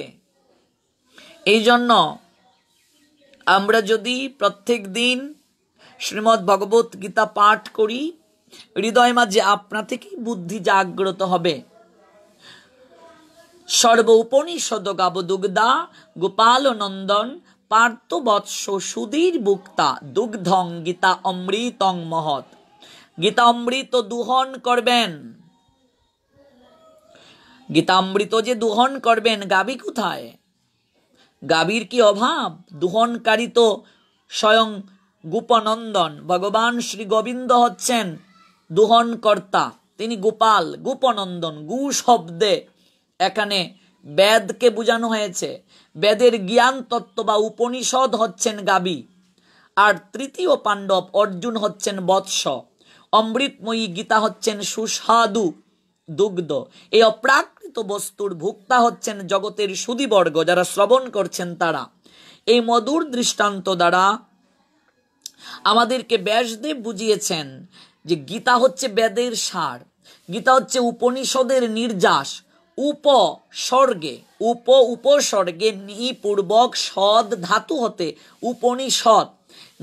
এই জন্য আমরা যদি প্রত্যেক দিন শ্রীমদ্ ভগবত গীতা পাঠ করি, হৃদয় মাঝে আপনা থেকেই বুদ্ধি জাগ্রত হবে। সর্ব উপনিষদ গাবদুগ্ধা গোপাল নন্দন পার্থ বৎস সুধীর বুক্তা দুগ্ধং গীতা অমৃতং মহৎ। গীতা অমৃত দুহন করবেন, গীতামৃত যে দুহন করবেন, গাবি কোথায়? গাবির কি অভাব? দুহনকারী তো স্বয়ং গোপনন্দন, ভগবান শ্রী গোবিন্দ হচ্ছেন দুহন কর্তা, তিনি গোপাল, গোপনন্দন। গু শব্দে এখানে বেদকে বোঝানো হয়েছে। বেদের জ্ঞান তত্ত্ব বা উপনিষদ হচ্ছেন গাবি, আর তৃতীয় পাণ্ডব অর্জুন হচ্ছেন বৎস। অমৃতময়ী গীতা হচ্ছেন সুস্বাদু দুগ্ধ। এই অপ্রাকৃত বস্তুর ভোক্তা হচ্ছেন জগতের সুধীবর্গ, যারা শ্রবণ করছেন তারা। এই মধুর দৃষ্টান্ত দ্বারা আমাদেরকে ব্যাসদেব বুঝিয়েছেন যে গীতা হচ্ছে বেদের সার, গীতা হচ্ছে উপনিষদের নির্যাস। উপসর্গে, উপসর্গে নিপূর্বক সদ ধাতু হতে উপনিষদ,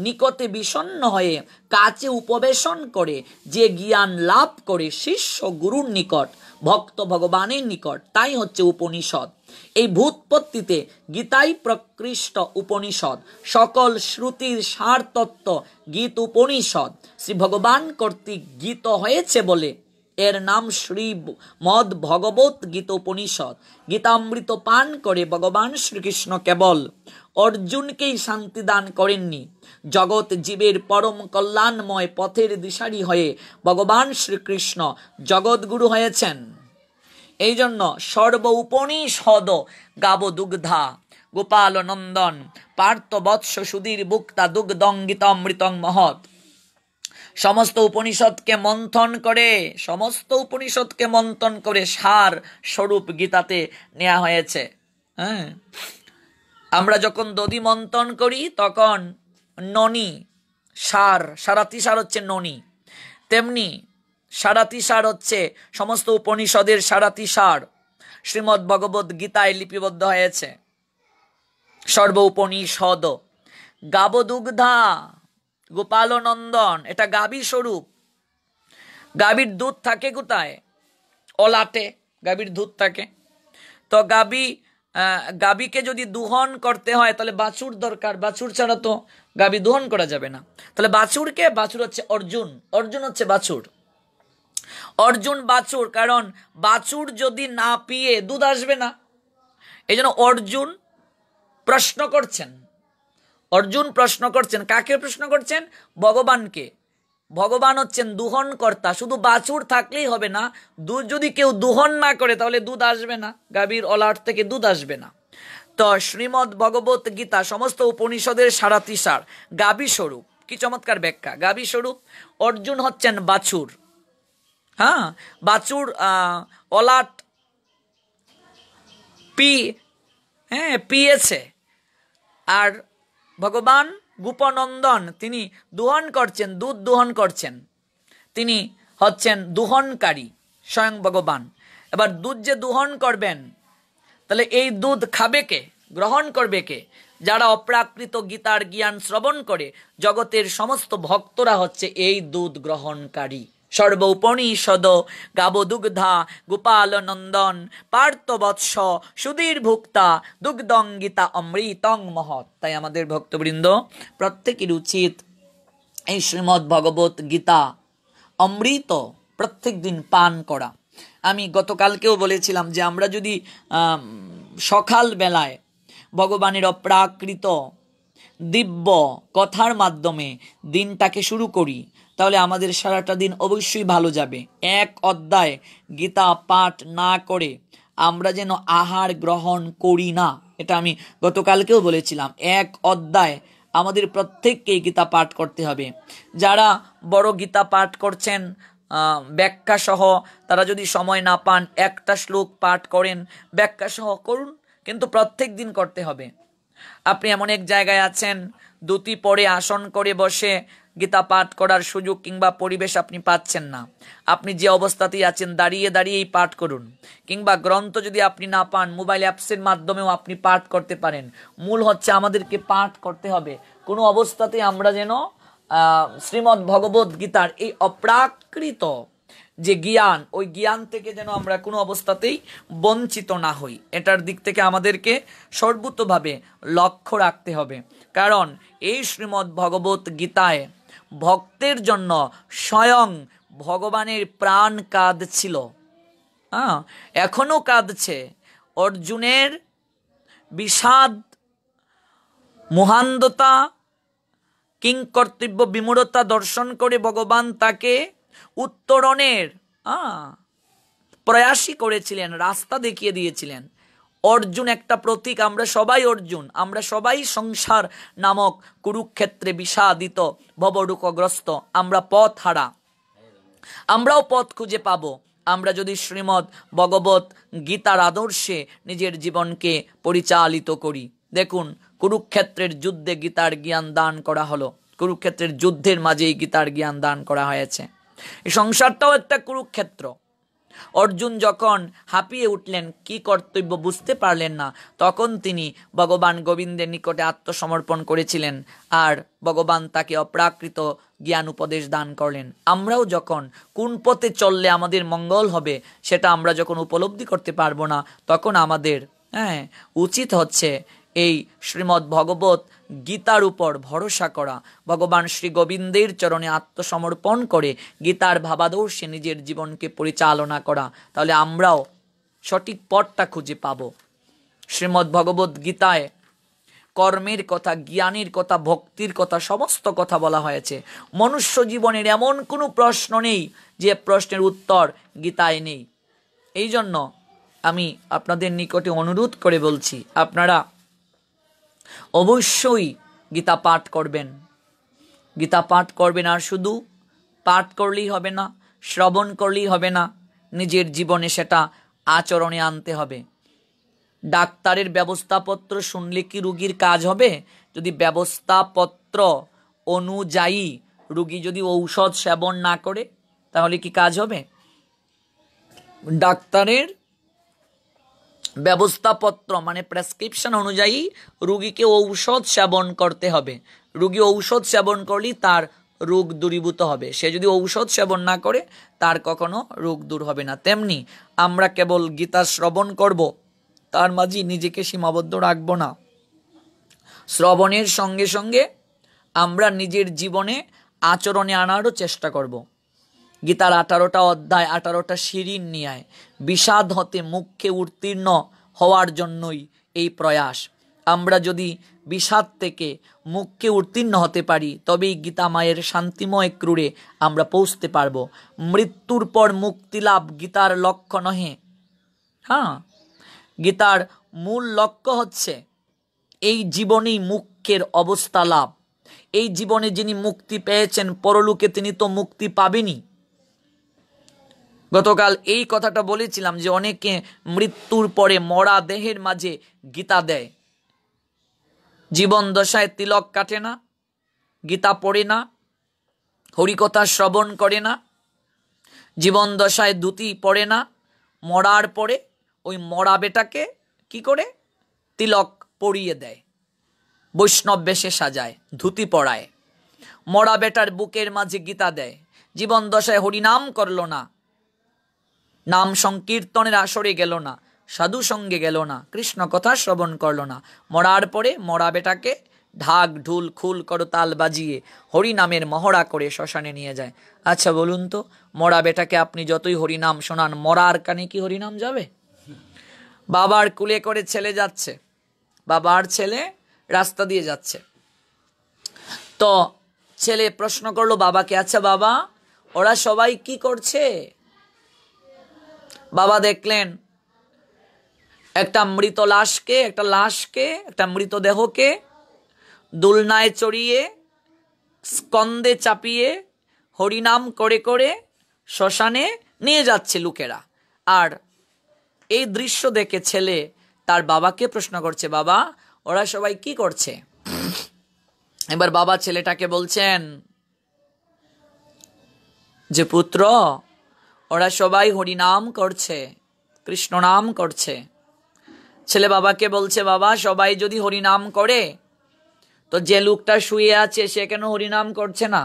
নিকটে বিষণ্ণ হয়ে কাছে উপবেশন করে যে জ্ঞান লাভ করে শিষ্য গুরুর নিকট, ভক্ত ভগবানের নিকট, তাই হচ্ছে উপনিষদ। এই ভূতপত্তিতে গীতাই প্রকৃষ্ট উপনিষদ। সকল শ্রুতির সার তত্ত্ব গীত উপনিষদ। শ্রী ভগবান কর্তৃক গীত হয়েছে বলে এর নাম শ্রীমদ্ ভগবত গীত উপনিষদ। গীতামৃত পান করে ভগবান শ্রীকৃষ্ণ কেবল অর্জুনকেই শান্তি দান করেননি, জগৎ জীবের পরম কল্যাণময় পথের দিশারি হয়ে ভগবান শ্রীকৃষ্ণ জগৎগুরু হয়েছেন। এই জন্য সর্ব উপনিষদ গাব দুগ্ধা গোপাল নন্দন পার্থ বৎস সুধীর বুক্তা দুগ্ধং গীতামৃতং মহৎ। সমস্ত উপনিষদকে মন্থন করে, সমস্ত উপনিষদকে মন্থন করে সার স্বরূপ গীতাতে নেওয়া হয়েছে। হ্যাঁ, আমরা যখন দধি মন্থন করি তখন ননি সার, সারাতি সার হচ্ছে ননি, তেমনি সারাতি সার হচ্ছে সমস্ত উপনিষদের সারাতি সার শ্রীমদ্ ভগবত গীতায় লিপিবদ্ধ হয়েছে। সর্ব উপনিষদ গাবদুগ্ধা গোপাল নন্দন, এটা গাভী স্বরূপ। গাভীর দুধ থাকে কোথায়? অলাটে গাভীর দুধ থাকে। তো গাভীকে যদি দুহন করতে হয় তাহলে বাছুর দরকার, বাছুর ছাড়া তো গাভী দুহন করা যাবে না। তাহলে বাছুরকে, বাছুর হচ্ছে অর্জুন, অর্জুন হচ্ছে বাছুর, অর্জুন বাছুর। কারণ বাছুর যদি না পিয়ে দুধ আসবে না, এই জন্য অর্জুন প্রশ্ন করছেন, অর্জুন প্রশ্ন করছেন। কাকে প্রশ্ন করছেন? ভগবানকে। ভগবান হচ্ছেন দুহন কর্তা। শুধু বাছুর থাকলেই হবে না, দুধ যদি কেউ দুহন না করে তাহলে দুধ আসবে না, গাভীর অলাট থেকে দুধ আসবে না। তো শ্রীমদ্ ভগবত গীতা সমস্ত উপনিষদের সারাতি সার, গাভী স্বরূপ। কি চমৎকার ব্যাখ্যা! গাভী স্বরূপ। অর্জুন হচ্ছেন বাছুর। হ্যাঁ, বাছুর অলাট পিয়েছে। আর ভগবান গোপনন্দন, তিনি দোহন করছেন, দুধ দোহন করছেন, তিনি হচ্ছেন দোহনকারী স্বয়ং ভগবান। এবার দুধ যে দোহন করবেন, তাহলে এই দুধ খাবে কে, গ্রহণ করবে কে? যারা অপ্রাকৃত গীতার জ্ঞান শ্রবণ করে, জগতের সমস্ত ভক্তরা হচ্ছে এই দুধ গ্রহণকারী। সর্ব উপনিষদ গাব দুগ্ধা গোপাল নন্দন পার্থবৎস সুধীর ভুক্তা দুগ্ধং গীতা অমৃতং মহৎ। তাই আমাদের ভক্তবৃন্দ প্রত্যেকের উচিত এই শ্রীমদ্ ভগবত গীতা অমৃত প্রত্যেক দিন পান করা। আমি গতকালকেও বলেছিলাম যে আমরা যদি সকাল বেলায় ভগবানের অপ্রাকৃত দিব্য কথার মাধ্যমে দিনটাকে শুরু করি, তাহলে আমাদের সারাটা দিন অবশ্যই ভালো যাবে। এক অধ্যায় গীতা পাঠ না করে আমরা যেন আহার গ্রহণ করি না, এটা আমি গতকালকেও বলেছিলাম। এক অধ্যায় আমাদের প্রত্যেককেই গীতা পাঠ করতে হবে। যারা বড় গীতা পাঠ করছেন ব্যাখ্যা সহ, তারা যদি সময় না পান একটা শ্লোক পাঠ করেন, ব্যাখ্যা সহ করুন, কিন্তু প্রত্যেক দিন করতে হবে। আপনি এমন এক জায়গায় আছেন, ধুতি পরে আসন করে বসে গীতা পাঠ করার সুযোগ কিংবা পরিবেশ আপনি পাচ্ছেন না, আপনি যে অবস্থাতেই আছেন দাঁড়িয়ে দাঁড়িয়েই পাঠ করুন। কিংবা গ্রন্থ যদি আপনি না পান, মোবাইল অ্যাপসের মাধ্যমেও আপনি পাঠ করতে পারেন। মূল হচ্ছে আমাদেরকে পাঠ করতে হবে। কোনো অবস্থাতেই আমরা যেন শ্রীমদ্ ভগবত গীতার এই অপ্রাকৃত যে জ্ঞান, ওই জ্ঞান থেকে যেন আমরা কোনো অবস্থাতেই বঞ্চিত না হই। এটার দিক থেকে আমাদেরকে সর্বতভাবে লক্ষ্য রাখতে হবে। কারণ এই শ্রীমদ্ ভগবত গীতায় ভক্তের জন্য স্বয়ং ভগবানের প্রাণ কাঁদছিল, এখনো কাঁদছে। অর্জুনের বিষাদ, মহান্ধতা, কিংকর্তব্য বিমূঢ়তা দর্শন করে ভগবান তাকে উত্তরণের প্রয়াসই করেছিলেন, রাস্তা দেখিয়ে দিয়েছিলেন। অর্জুন একটা প্রতীক, আমরা সবাই অর্জুন, আমরা সবাই সংসার নামক কুরুক্ষেত্রে বিষাদিত ভবডুকগ্রস্ত, আমরা পথ হারা। আমরাও পথ খুঁজে পাবো আমরা যদি শ্রীমদ্ ভগবত গীতার আদর্শে নিজের জীবনকে পরিচালিত করি। দেখুন, কুরুক্ষেত্রের যুদ্ধে গীতার জ্ঞান দান করা হলো, কুরুক্ষেত্রের যুদ্ধের মাঝেই গীতার জ্ঞান দান করা হয়েছে। এই সংসারটাও একটা কুরুক্ষেত্র। অর্জুন যখন হাঁপিয়ে উঠলেন, কি কর্তব্য বুঝতে পারলেন না, তখন তিনি ভগবান গোবিন্দের নিকটে আত্মসমর্পণ করেছিলেন, আর ভগবান তাকে অপ্রাকৃত জ্ঞান উপদেশ দান করলেন। আমরাও যখন কোন পথে চললে আমাদের মঙ্গল হবে সেটা আমরা যখন উপলব্ধি করতে পারবো না, তখন আমাদের উচিত হচ্ছে এই শ্রীমদ্ ভগবত গীতার উপর ভরসা করা, ভগবান শ্রী গোবিন্দের চরণে আত্মসমর্পণ করে গীতার ভাবাদর্শে নিজের জীবনকে পরিচালনা করা। তাহলে আমরাও সঠিক পথটা খুঁজে পাব। শ্রীমদ্ ভগবত গীতায় কর্মের কথা, জ্ঞানের কথা, ভক্তির কথা, সমস্ত কথা বলা হয়েছে। মনুষ্য জীবনের এমন কোনো প্রশ্ন নেই যে প্রশ্নের উত্তর গীতায় নেই। এই জন্য আমি আপনাদের নিকটে অনুরোধ করে বলছি, আপনারা অবশ্যই গীতা পাঠ করবেন। গীতা পাঠ করবেন, আর শুধু পাঠ করলেই হবে না, শ্রবণ করলেই হবে না, নিজের জীবনে সেটা আচরণে আনতে হবে। ডাক্তারের ব্যবস্থাপত্র শুনলে কি রুগীর কাজ হবে? যদি ব্যবস্থাপত্র অনুযায়ী রুগী যদি ঔষধ সেবন না করে, তাহলে কি কাজ হবে? ডাক্তারের ব্যবস্থাপত্র মানে প্রেসক্রিপশন অনুযায়ী রুগীকে ঔষধ সেবন করতে হবে। রুগী ঔষধ সেবন করলেই তার রোগ দূরীভূত হবে। সে যদি ঔষধ সেবন না করে, তার কখনো রোগ দূর হবে না। তেমনি আমরা কেবল গীতা শ্রবণ করব, তার মাঝে নিজেকে সীমাবদ্ধ রাখব না। শ্রবণের সঙ্গে সঙ্গে আমরা নিজের জীবনে আচরণে আনারও চেষ্টা করব। গীতার 18টা অধ্যায়, 18টা সিঁড়ির ন্যায় বিষাদ হতে মুখে উত্তীর্ণ হওয়ার জন্যই এই প্রয়াস। আমরা যদি বিষাদ থেকে মুখে উত্তীর্ণ হতে পারি, তবেই গীতা মায়ের শান্তিময় ক্রুরে আমরা পৌঁছতে পারবো। মৃত্যুর পর মুক্তি লাভ গীতার লক্ষ্য নহে। গীতার মূল লক্ষ্য হচ্ছে এই জীবনেই মুখ্যের অবস্থা লাভ। এই জীবনে যিনি মুক্তি পেয়েছেন, পরলোকে তিনি তো মুক্তি পাবেনই। গতকাল এই কথাটা বলেছিলাম যে অনেকে মৃত্যুর পরে মরা দেহের মাঝে গীতা দেয়। জীবন দশায় তিলক কাটে না, গীতা পড়ে না, হরিকথা শ্রবণ করে না, জীবন দশায় ধুতি পড়ে না, মরার পরে ওই মরা বেটাকে কি করে তিলক পরিয়ে দেয়, বৈষ্ণব বেশে সাজায়, ধুতি পরায়, মরা বেটার বুকের মাঝে গীতা দেয়। জীবন দশায় হরিনাম করল না, নাম সংকীর্তনের আসরে গেল না, সাধু সঙ্গে গেল না, কৃষ্ণ কথা শ্রবণ করল না, মরার পরে মরা বেটাকে ঢাক ঢুল খুল করতাল বাজিয়ে হরিনামের মহড়া করে শ্মশানে নিয়ে যায়। আচ্ছা বলুন তো, মরা বেটাকে আপনি যতই হরিনাম শোনান, মরার কানে কি হরিনাম যাবে? বাবার কুলে করে ছেলে যাচ্ছে, বাবার ছেলে রাস্তা দিয়ে যাচ্ছে, তো ছেলে প্রশ্ন করলো বাবাকে, আচ্ছা বাবা ওরা সবাই কি করছে? বাবা দেখলেন একটা মৃত লাশকে, একটা মৃতদেহকে দুলনায় চড়িয়ে স্কন্দে চাপিয়ে হরিনাম করে করে শ্মশানে নিয়ে যাচ্ছে লোকেরা। আর এই দৃশ্য দেখে ছেলে তার বাবাকে প্রশ্ন করছে, বাবা ওরা সবাই কি করছে? এবার বাবা ছেলেটাকে বলছেন যে পুত্র, ওরা সবাই হরিনাম করছে, কৃষ্ণ নাম করছে। ছেলে বাবাকে বলছে, বাবা সবাই যদি হরিনাম করে তো যে লোকটা শুয়ে আছে সে কেন হরিনাম করছে না?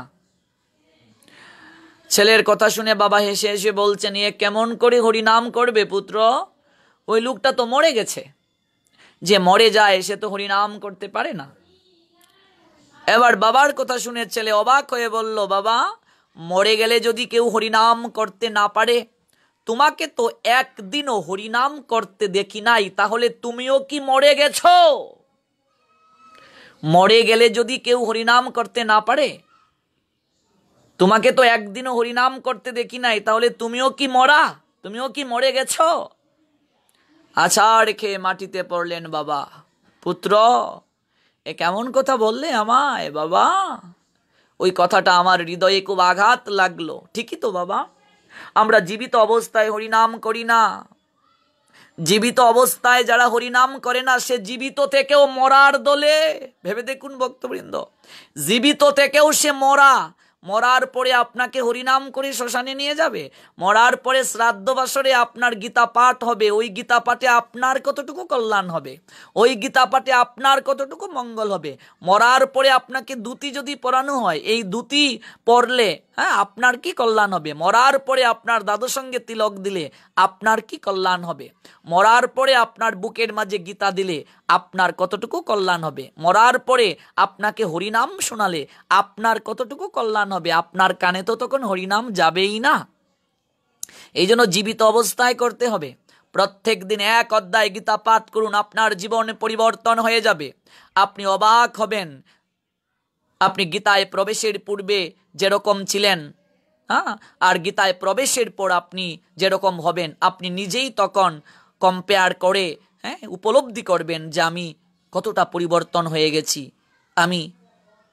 ছেলের কথা শুনে বাবা হেসে হেসে বলছেন, এ কেমন করে হরিনাম করবে পুত্র? ওই লোকটা তো মরে গেছে, যে মরে যায় সে তো হরিনাম করতে পারে না। এবার বাবার কথা শুনে ছেলে অবাক হয়ে বলল, বাবা মরে গেলে যদি কেউ হরিনাম করতে না পারে, তোমাকে তো একদিনও হরিনাম করতে দেখি নাই, তাহলে তুমিও কি মরে গেছো? মরে গেলে যদি কেউ হরিনাম করতে না পারে, তোমাকে তো একদিনও হরিনাম করতে দেখি নাই, তাহলে তুমিও কি মরা? তুমিও কি মরে গেছো? আছাড় খেয়ে মাটিতে পড়লেন বাবা। পুত্র এ কেমন কথা বললে আমায় বাবা? ওই কথাটা আমার হৃদয়ে খুব আঘাত লাগলো। ঠিকই তো বাবা, আমরা জীবিত অবস্থায় হরিনাম করি না। জীবিত অবস্থায় যারা হরিনাম করে না, সে জীবিত থেকেও মরার দলে। ভেবে দেখুন ভক্তবৃন্দ, জীবিত থেকেও সে মরা। মরার পরে আপনাকে হরিনাম করে শ্মশানে নিয়ে যাবে, মরার পরে শ্রাদ্ধ বাসরে আপনার গীতা পাঠ হবে। ওই গীতা পাঠে আপনার কতটুকু কল্যাণ হবে, ওই গীতা পাঠে আপনার কতটুকু মঙ্গল হবে। মরার পরে আপনাকে ধুতি যদি পরানো হয়, এই ধুতি পরলে আপনার কি কল্যাণ হবে? মরার পরে আপনার দাদু সঙ্গে তিলক দিলে আপনার কি কল্যাণ হবে? মরার পরে আপনার বুকের মাঝে গীতা দিলে আপনার কতটুকু কল্যাণ হবে? মরার পরে আপনাকে হরিনাম শোনালে আপনার কতটুকু কল্যাণ হবে? আপনার কানে তো তখন হরিনাম যাবেই না। এই জন্য জীবিত অবস্থায় করতে হবে। প্রত্যেক দিন এক অধ্যায় গীতা পাঠ করুন, আপনার জীবনে পরিবর্তন হয়ে যাবে। আপনি অবাক হবেন, আপনি গীতায় প্রবেশের পূর্বে যেরকম ছিলেন, আর গীতায় প্রবেশের পর আপনি যেরকম হবেন, আপনি নিজেই তখন কম্পেয়ার করে উপলব্ধি করবেন যে আমি কতটা পরিবর্তন হয়ে গেছি, আমি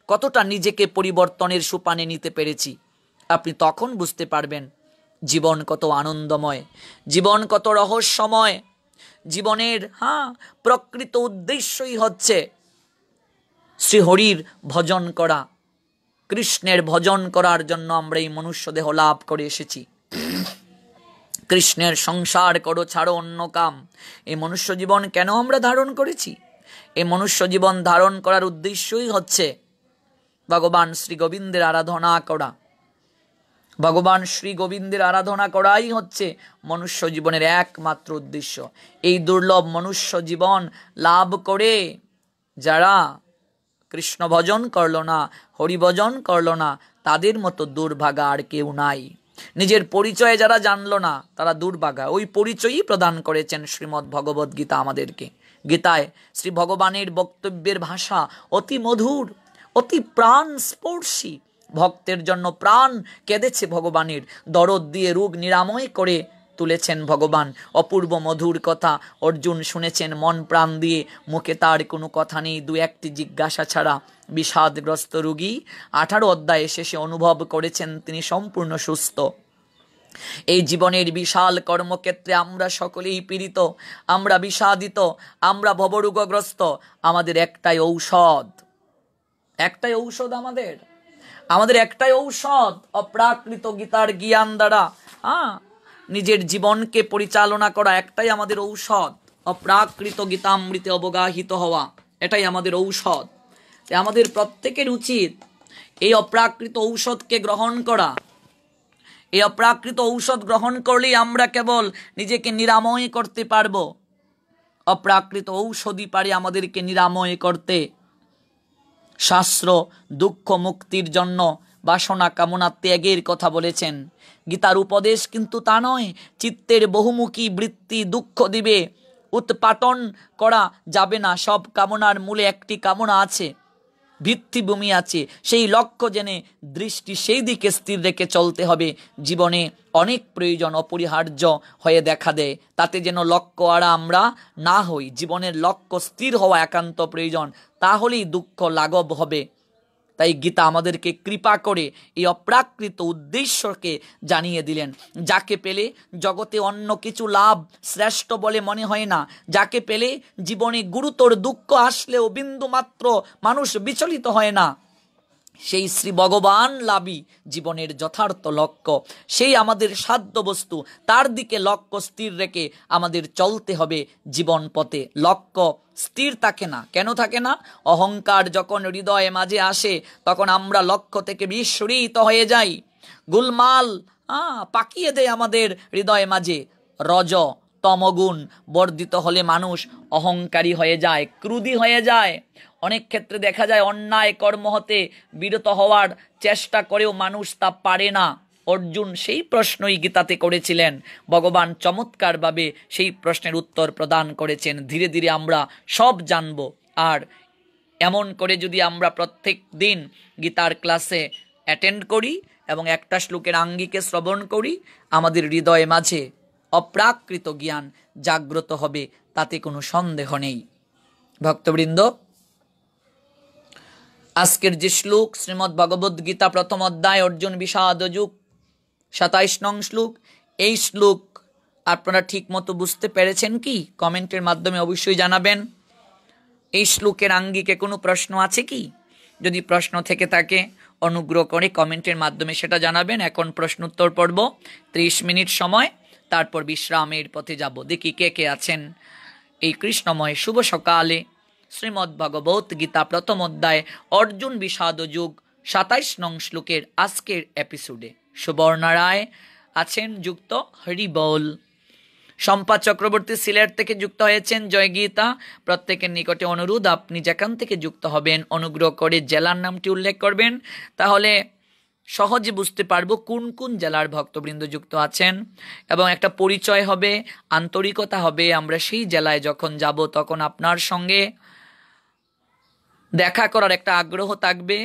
কতটা নিজেকে পরিবর্তনের সোপানে নিতে পেরেছি। আপনি তখন বুঝতে পারবেন জীবন কত আনন্দময়, জীবন কত রহস্যময়। জীবনের প্রকৃত উদ্দেশ্যই হচ্ছে শ্রীহরির ভজন করা। কৃষ্ণের ভজন করার জন্য আমরা এই মনুষ্য দেহ লাভ করে এসেছি। কৃষ্ণের সংসার করো, ছাড়ো অন্য কাম। এই মনুষ্য জীবন কেন আমরা ধারণ করেছি? এই মনুষ্য জীবন ধারণ করার উদ্দেশ্যই হচ্ছে ভগবান শ্রী গোবিন্দের আরাধনা করা। ভগবান শ্রী গোবিন্দের আরাধনা করাই হচ্ছে মনুষ্য জীবনের একমাত্র উদ্দেশ্য। এই দুর্লভ মনুষ্য জীবন লাভ করে যারা কৃষ্ণ ভজন করল না, হরি ভজন করল না, তাদের মতো দুর্ভাগা আর কেউ নাই। নিজের পরিচয়ে যারা জানলো না, তারা দুর্ভাগা। ওই পরিচয়ই প্রদান করেছেন শ্রীমদ্ ভগবদ গীতা আমাদেরকে। গীতায় শ্রী ভগবানের বক্তব্যের ভাষা অতি মধুর, অতি প্রাণ স্পর্শী। ভক্তের জন্য প্রাণ কেঁদেছে ভগবানের, দরদ দিয়ে রোগ নিরাময় করে তুলেছেন ভগবান। অপূর্ব মধুর কথা অর্জুন শুনেছেন মন প্রাণ দিয়ে, মুখে তার কোনো কথা নেই, দু একটি জিজ্ঞাসা ছাড়া। বিষাদগ্রস্ত রোগী 18 অধ্যায়ে শেষে অনুভব করেছেন তিনি সম্পূর্ণ সুস্থ। এই জীবনের বিশাল কর্মক্ষেত্রে আমরা সকলেই পীড়িত, আমরা বিষাদিত, আমরা ভবরোগগ্রস্ত। আমাদের একটাই ঔষধ, একটাই ঔষধ আমাদের একটাই ঔষধ, অপ্রাকৃত গীতার জ্ঞান দ্বারা নিজের জীবনকে পরিচালনা করা। একটাই আমাদের ঔষধ, অপ্রাকৃত গীতামৃতে অবগাহিত হওয়া। এটাই আমাদের ঔষধ। আমাদের প্রত্যেকের উচিত এই অপ্রাকৃত ঔষধকে গ্রহণ করা। এই অপ্রাকৃত ঔষধ গ্রহণ করলেই আমরা কেবল নিজেকে নিরাময় করতে পারবো। অপ্রাকৃত ঔষধই পারে আমাদেরকে নিরাময় করতে। শাস্ত্র দুঃখ মুক্তির জন্য বাসনা কামনা ত্যাগের কথা বলেছেন। গীতার উপদেশ কিন্তু তা নয়, চিত্তের বহুমুখী বৃত্তি দুঃখ দিবে, উৎপাটন করা যাবে না। সব কামনার মূলে একটি কামনা আছে, ভিত্তিভূমি আছে। সেই লক্ষ্য জেনে দৃষ্টি সেই দিকে স্থির রেখে চলতে হবে। জীবনে অনেক প্রয়োজন অপরিহার্য হয়ে দেখা দেয়, তাতে যেন লক্ষ্য আড়া আমরা না হই। জীবনের লক্ষ্য স্থির হওয়া একান্ত প্রয়োজন, তাহলেই দুঃখ লাঘব হবে। তাই গীতা আমাদেরকে কৃপা করে এই অপ্রাকৃত উদ্দেশ্যকে জানিয়ে দিলেন। যাকে পেলে জগতে অন্য কিছু লাভ শ্রেষ্ঠ বলে মনে হয় না। যাকে পেলে জীবনে গুরুতর দুঃখ আসলেও বিন্দু মাত্র মানুষ বিচলিত হয় না। সেই শ্রী ভগবান লাভই জীবনের যথার্থ লক্ষ্য। সেই আমাদের সাধ্য বস্তু, তার দিকে লক্ষ্য স্থির রেখে আমাদের চলতে হবে জীবন পথে। লক্ষ্য স্থির থাকে না। কেন থাকে না? অহংকার যখন হৃদয়ে মাঝে আসে, তখন আমরা লক্ষ্য থেকে বিস্মৃত হয়ে যাই। গুলমাল পাকিয়ে দেয় আমাদের হৃদয়ে মাঝে। রজ তমগুণ বর্ধিত হলে মানুষ অহংকারী হয়ে যায়, ক্রোধী হয়ে যায়। অনেক ক্ষেত্রে দেখা যায় অন্যায় কর্ম হতে বিরত হওয়ার চেষ্টা করেও মানুষ তা পারে না। অর্জুন সেই প্রশ্নই গীতাতে করেছিলেন। ভগবান চমৎকারভাবে সেই প্রশ্নের উত্তর প্রদান করেছেন। ধীরে ধীরে আমরা সব জানব। আর এমন করে যদি আমরা প্রত্যেক দিন গীতার ক্লাসে অ্যাটেন্ড করি এবং একটা শ্লোকের আঙ্গিকে শ্রবণ করি, আমাদের হৃদয়ে মাঝে অপ্রাকৃত জ্ঞান জাগ্রত হবে, তাতে কোনো সন্দেহ নেই। ভক্তবৃন্দ, আজকের যে শ্লোক, শ্রীমদ্ ভগবদ্ গীতা প্রথম অধ্যায় অর্জুন বিষাদ যুগ 27 নং শ্লোক। এই শ্লোক আপনারা ঠিক মতো বুঝতে পেরেছেন কি? কমেন্টের মাধ্যমে অবশ্যই জানাবেন। এই শ্লোকের আঙ্গিকে কোনো প্রশ্ন আছে কি? যদি প্রশ্ন থেকে থাকে অনুগ্রহ করে কমেন্টের মাধ্যমে সেটা জানাবেন। এখন প্রশ্নোত্তর পর্ব, 30 মিনিট সময়, তারপর বিশ্রামের পথে যাব। দেখি কে কে আছেন এই কৃষ্ণময় শুভ সকালে। শ্রীমদ্ ভগবত গীতা প্রথম অধ্যায় অর্জুন বিষাদ যুগ 27 নং শ্লোকের আজকের এপিসোডে সুবর্ণা রায় আছেন যুক্ত। হরি বল। সম্পা চক্রবর্তী সিলেট থেকে যুক্ত হয়েছেন। জয় গীতা। প্রত্যেকের নিকটে অনুরোধ, আপনি যেখান থেকে যুক্ত হবেন অনুগ্রহ করে জেলার নামটি উল্লেখ করবেন, তাহলে সহজে বুঝতে পারবো কোন কোন জেলার ভক্তবৃন্দ যুক্ত আছেন এবং একটা পরিচয় হবে, আন্তরিকতা হবে। আমরা সেই জেলায় যখন যাব তখন আপনার সঙ্গে দেখা করার একটা আগ্রহ থাকবে।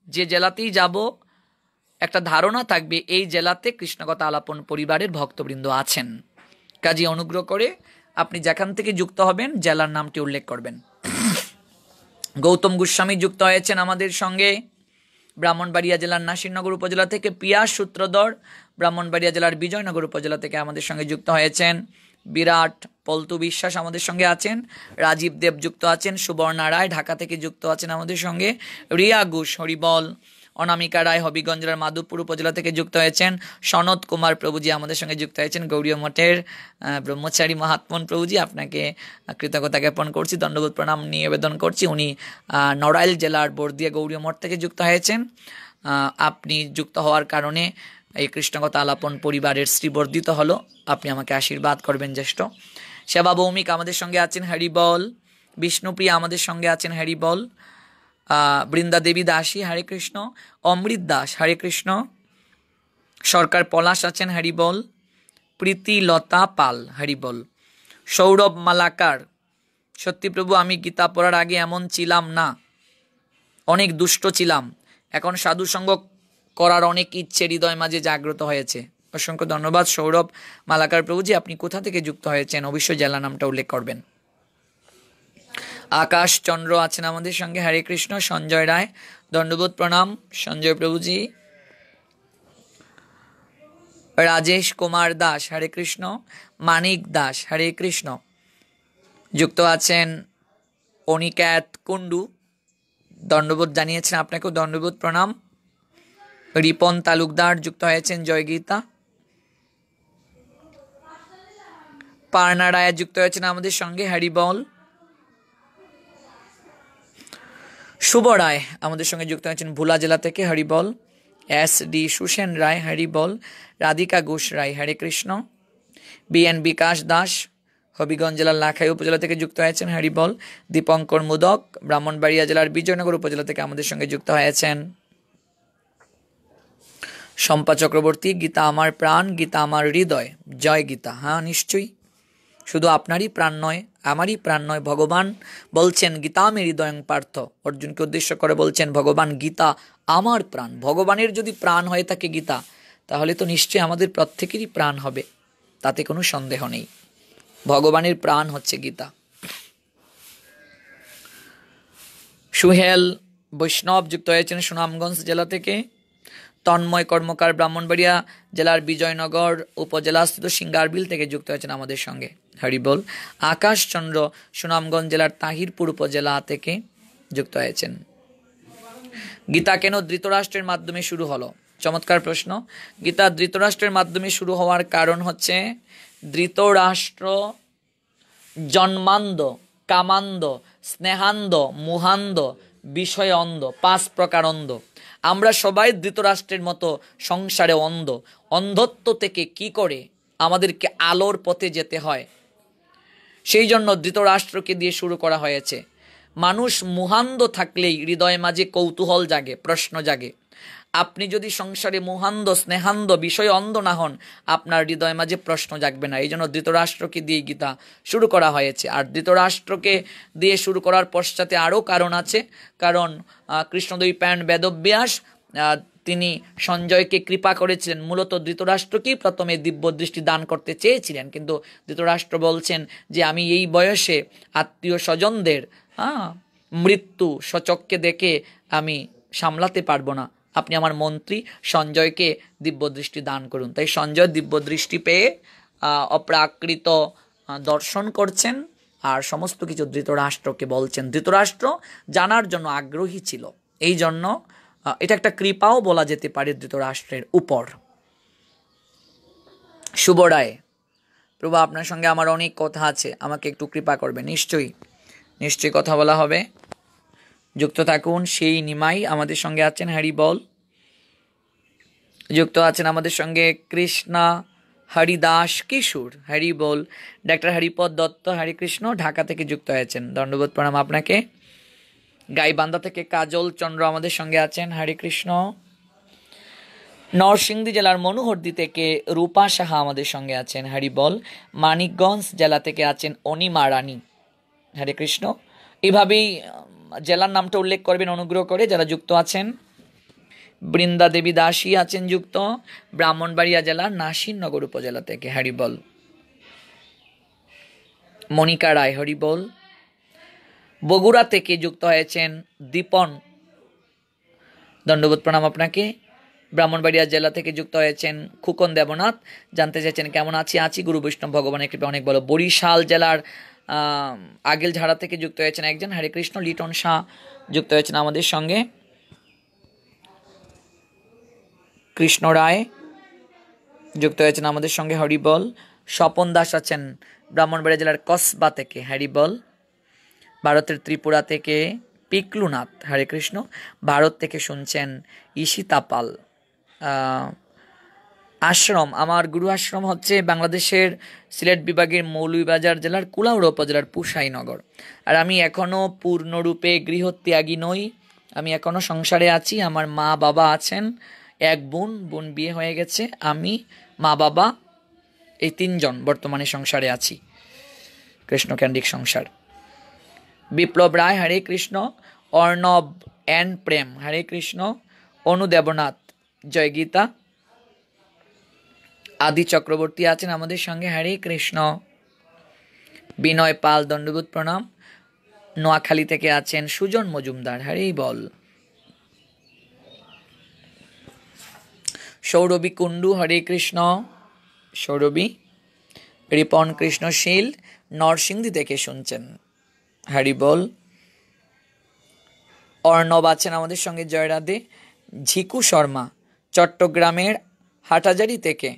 যে জেলাতেই যাব একটা ধারণা থাকবে এই জেলাতে কৃষ্ণকথা আলাপন পরিবারের ভক্তবৃন্দ আছেন। কাজে অনুগ্রহ করে আপনি যেখান থেকে যুক্ত হবেন জেলার নামটি উল্লেখ করবেন। গৌতম গোস্বামী যুক্ত হয়েছেন আমাদের সঙ্গে ব্রাহ্মণবাড়িয়া জেলার নাসিরনগর উপজেলা থেকে। পিয়াস সূত্রধর ব্রাহ্মণবাড়িয়া জেলার বিজয়নগর উপজেলা থেকে আমাদের সঙ্গে যুক্ত হয়েছেন। বিরাট পল্টু বিশ্বাস আমাদের সঙ্গে আছেন। রাজীব দেব যুক্ত আছেন। সুবর্ণা রায় ঢাকা থেকে যুক্ত আছেন আমাদের সঙ্গে। রিয়া ঘোষ হরিবল। অনামিকা রায় হবিগঞ্জ জেলার মাধবপুর উপজেলা থেকে যুক্ত হয়েছেন। সনৎ কুমার প্রভুজি আমাদের সঙ্গে যুক্ত হয়েছেন গৌড়ীয় মঠের ব্রহ্মচারী মহাত্মন প্রভুজি। আপনাকে কৃতজ্ঞতা জ্ঞাপন করছি, দণ্ডবোধ প্রণাম নিবেদন করছি। উনি নড়াইল জেলার বর্দিয়া গৌড়ীয় মঠ থেকে যুক্ত হয়েছেন। আপনি যুক্ত হওয়ার কারণে এই কৃষ্ণকথা আলাপন পরিবারের শ্রীবর্ধিত হলো। আপনি আমাকে আশীর্বাদ করবেন জ্যেষ্ঠ। সেবা ভৌমিক আমাদের সঙ্গে আছেন, হরিবল। বিষ্ণুপ্রিয়া আমাদের সঙ্গে আছেন, হরিবল। বৃন্দা দেবী দাসী, হরে কৃষ্ণ। অমৃত দাস, হরে কৃষ্ণ। সরকার পলাশ আছেন, হরিবল। প্রীতি লতা পাল, হরিবল। সৌরভ মালাকার, সত্যি প্রভু আমি গীতা পড়ার আগে এমন ছিলাম না, অনেক দুষ্ট ছিলাম, এখন সাধুসঙ্গ করার অনেক ইচ্ছে হৃদয় মাঝে জাগ্রত হয়েছে। অসংখ্য ধন্যবাদ সৌরভ মালাকার প্রভুজি। আপনি কোথা থেকে যুক্ত হয়েছেন অবশ্যই জেলা নামটা উল্লেখ করবেন। আকাশ চন্দ্র আছেন আমাদের সঙ্গে, হরে কৃষ্ণ। সঞ্জয় রায়, দণ্ডবোধ প্রণাম সঞ্জয় প্রভুজি। রাজেশ কুমার দাস, হরে কৃষ্ণ। মানিক দাস, হরে কৃষ্ণ। যুক্ত আছেন অনিকেত কুণ্ডু, দণ্ডবোধ জানিয়েছেন, আপনাকেও দণ্ডবোধ প্রণাম। রিপন তালুকদার যুক্ত হয়েছেন, জয় গীতা। পার্না রায়া যুক্ত হয়েছেন আমাদের সঙ্গে, হরি বল। শুভ রায় আমাদের সঙ্গে যুক্ত হয়েছেন ভোলা জেলা থেকে, হরি বল। এস ডি সুসেন রায়, হরি বল। রাধিকা ঘোষ রায়, হরে কৃষ্ণ। বিএন বিকাশ দাস হবিগঞ্জ জেলার লাখাই উপজেলা থেকে যুক্ত হয়েছেন, হরি বল। দীপঙ্কর মুদক ব্রাহ্মণবাড়িয়া জেলার বিজয়নগর উপজেলা থেকে আমাদের সঙ্গে যুক্ত হয়েছেন। শম্পা চক্রবর্তী, গীতা আমার প্রাণ, গীতা আমার হৃদয়, জয় গীতা। হ্যাঁ, নিশ্চয়ই, শুধু আপনারই প্রাণ নয়, আমারই প্রাণ নয়। ভগবান বলছেন গীতা আমি হৃদয়ং পার্থ, অর্জুনকে উদ্দেশ্য করে বলছেন ভগবান গীতা আমার প্রাণ। ভগবানের যদি প্রাণ হয়ে থাকে গীতা, তাহলে তো নিশ্চয়ই আমাদের প্রত্যেকেরই প্রাণ হবে, তাতে কোনো সন্দেহ নেই। ভগবানের প্রাণ হচ্ছে গীতা। সুহেল বৈষ্ণব যুক্ত হয়েছেন সুনামগঞ্জ জেলা থেকে। তন্ময় কর্মকার ব্রাহ্মণবাড়িয়া জেলার বিজয়নগর উপজেলাস্থিত সিঙ্গারবিল থেকে যুক্ত হয়েছেন আমাদের সঙ্গে, হরি বল। আকাশ চন্দ্র সুনামগঞ্জ জেলার তাহিরপুর উপজেলা থেকে যুক্ত হয়েছেন। গীতা কেন ধৃতরাষ্ট্রের মাধ্যমে শুরু হলো? চমৎকার প্রশ্ন। গীতা ধৃতরাষ্ট্রের মাধ্যমে শুরু হওয়ার কারণ হচ্ছে ধৃতরাষ্ট্র জন্মান্ধ, কামান্ধ, স্নেহান্ধ, মুহান্ধ, বিষয় অন্ধ, 5 প্রকার অন্ধ। আমরা সবাই ধৃতরাষ্ট্রের মতো সংসারে অন্ধ। অন্ধত্ব থেকে কি করে আমাদেরকে আলোর পথে যেতে হয়, সেই জন্য ধৃতরাষ্ট্রকে দিয়ে শুরু করা হয়েছে। মানুষ মুহান্ধ থাকলেই হৃদয় মাঝে কৌতূহল জাগে, প্রশ্ন জাগে। আপনি যদি সংসারে মুহান্ধ, স্নেহান্ধ, বিষয় অন্ধ না হন, আপনার হৃদয় মাঝে প্রশ্ন জাগবে না। এই জন্য ধৃতরাষ্ট্রকে দিয়ে গীতা শুরু করা হয়েছে। আর ধৃতরাষ্ট্রকে দিয়ে শুরু করার পশ্চাতে আরও কারণ আছে। কারণ কৃষ্ণদ্বৈপায়ন বেদব্যাস তিনি সঞ্জয়কে কৃপা করেছিলেন। মূলত ধৃতরাষ্ট্রকেই প্রথমে দিব্য দৃষ্টি দান করতে চেয়েছিলেন, কিন্তু ধৃতরাষ্ট্র বলছেন যে আমি এই বয়সে আত্মীয় স্বজনদের মৃত্যু স্বচক্ষে দেখে আমি সামলাতে পারবো না, আপনি আমার মন্ত্রী সঞ্জয়কে দিব্যদৃষ্টি দান করুন। তাই সঞ্জয় দিব্যদৃষ্টি পেয়ে অপ্রাকৃত দর্শন করছেন আর সমস্ত কিছু ধৃতরাষ্ট্রকে বলছেন। ধৃতরাষ্ট্র জানার জন্য আগ্রহী ছিল, এই জন্য এটা একটা কৃপাও বলা যেতে পারে ধৃতরাষ্ট্রের উপর। শুভ রায়, প্রভু আপনার সঙ্গে আমার অনেক কথা আছে, আমাকে একটু কৃপা করবে। নিশ্চয়ই নিশ্চয়ই কথা বলা হবে, যুক্ত থাকুন। সেই নিমাই আমাদের সঙ্গে আছেন, হরি বল। যুক্ত আছেন আমাদের সঙ্গে কৃষ্ণা হরিদাস কিশোর, হরি বল। ডাক্তার হরিপদ দত্ত, হরে কৃষ্ণ, ঢাকা থেকে যুক্ত হয়েছেন, দণ্ডবোধ প্রণাম আপনাকে। গাইবান্ধা থেকে কাজল চন্দ্র আমাদের সঙ্গে আছেন, হরে কৃষ্ণ। নরসিংদী জেলার মনোহরদী থেকে রূপা সাহা আমাদের সঙ্গে আছেন, হরি বল। মানিকগঞ্জ জেলা থেকে আছেন অনিমা রানী, হরে কৃষ্ণ। এভাবেই জেলার নামটা উল্লেখ করবেন অনুগ্রহ করে যারা যুক্ত আছেন। বৃন্দা দেবী দাসী আছেন যুক্ত ব্রাহ্মণবাড়িয়া জেলার নাসিরনগর উপজেলা থেকে, হরি বল। মনিকা রায়, হরি বল। বগুড়া থেকে যুক্ত হয়েছেন দীপন, দণ্ডবোধ প্রণাম আপনাকে। ব্রাহ্মণবাড়িয়া জেলা থেকে যুক্ত হয়েছেন খুকন দেবনাথ, জানতে চাইছেন কেমন আছি গুরু বৈষ্ণব ভগবানের কৃপা অনেক বলো। বরিশাল জেলার আগেলঝাড়া থেকে যুক্ত হয়েছেন একজন, হরে কৃষ্ণ। লিটন শাহ যুক্ত হয়েছেন আমাদের সঙ্গে। কৃষ্ণ রায় যুক্ত হয়েছেন আমাদের সঙ্গে, হরি বল। স্বপন দাস আছেন ব্রাহ্মণবাড়িয়া জেলার কসবা থেকে, হরি বল। ভারতের ত্রিপুরা থেকে পিকলুনাথ, হরে কৃষ্ণ। ভারত থেকে শুনছেন ঈশিতা পাল। আশ্রম, আমার গুরু আশ্রম হচ্ছে বাংলাদেশের সিলেট বিভাগের মৌলভীবাজার জেলার কুলাউড়া উপজেলার পুসাইনগর। আর আমি এখনও পূর্ণরূপে গৃহত্যাগী নই, আমি এখনও সংসারে আছি। আমার মা বাবা আছেন, এক বোন বিয়ে হয়ে গেছে, আমি, মা বাবা, এই 3 জন বর্তমানে সংসারে আছি, কৃষ্ণকেন্দ্রিক সংসার। বিপ্লব রায়, হরে কৃষ্ণ। অর্ণব এন প্রেম, হরে কৃষ্ণ। অনু দেবনাথ, জয় গীতা। আদি চক্রবর্তী আছেন আমাদের সঙ্গে, হরে কৃষ্ণ। বিনয় পাল, দণ্ডবোধ প্রণাম। নোয়াখালী থেকে আছেন সুজন মজুমদার, হরে বল। সৌরভী কুণ্ডু, হরে কৃষ্ণ। সৌরভী। রিপন কৃষ্ণশীল নরসিংদী থেকে শুনছেন, হরি বল। অর্ণব আছেন আমাদের সঙ্গে, জয় রাধে। ঝিকু শর্মা চট্টগ্রামের হাটহাজারী থেকে,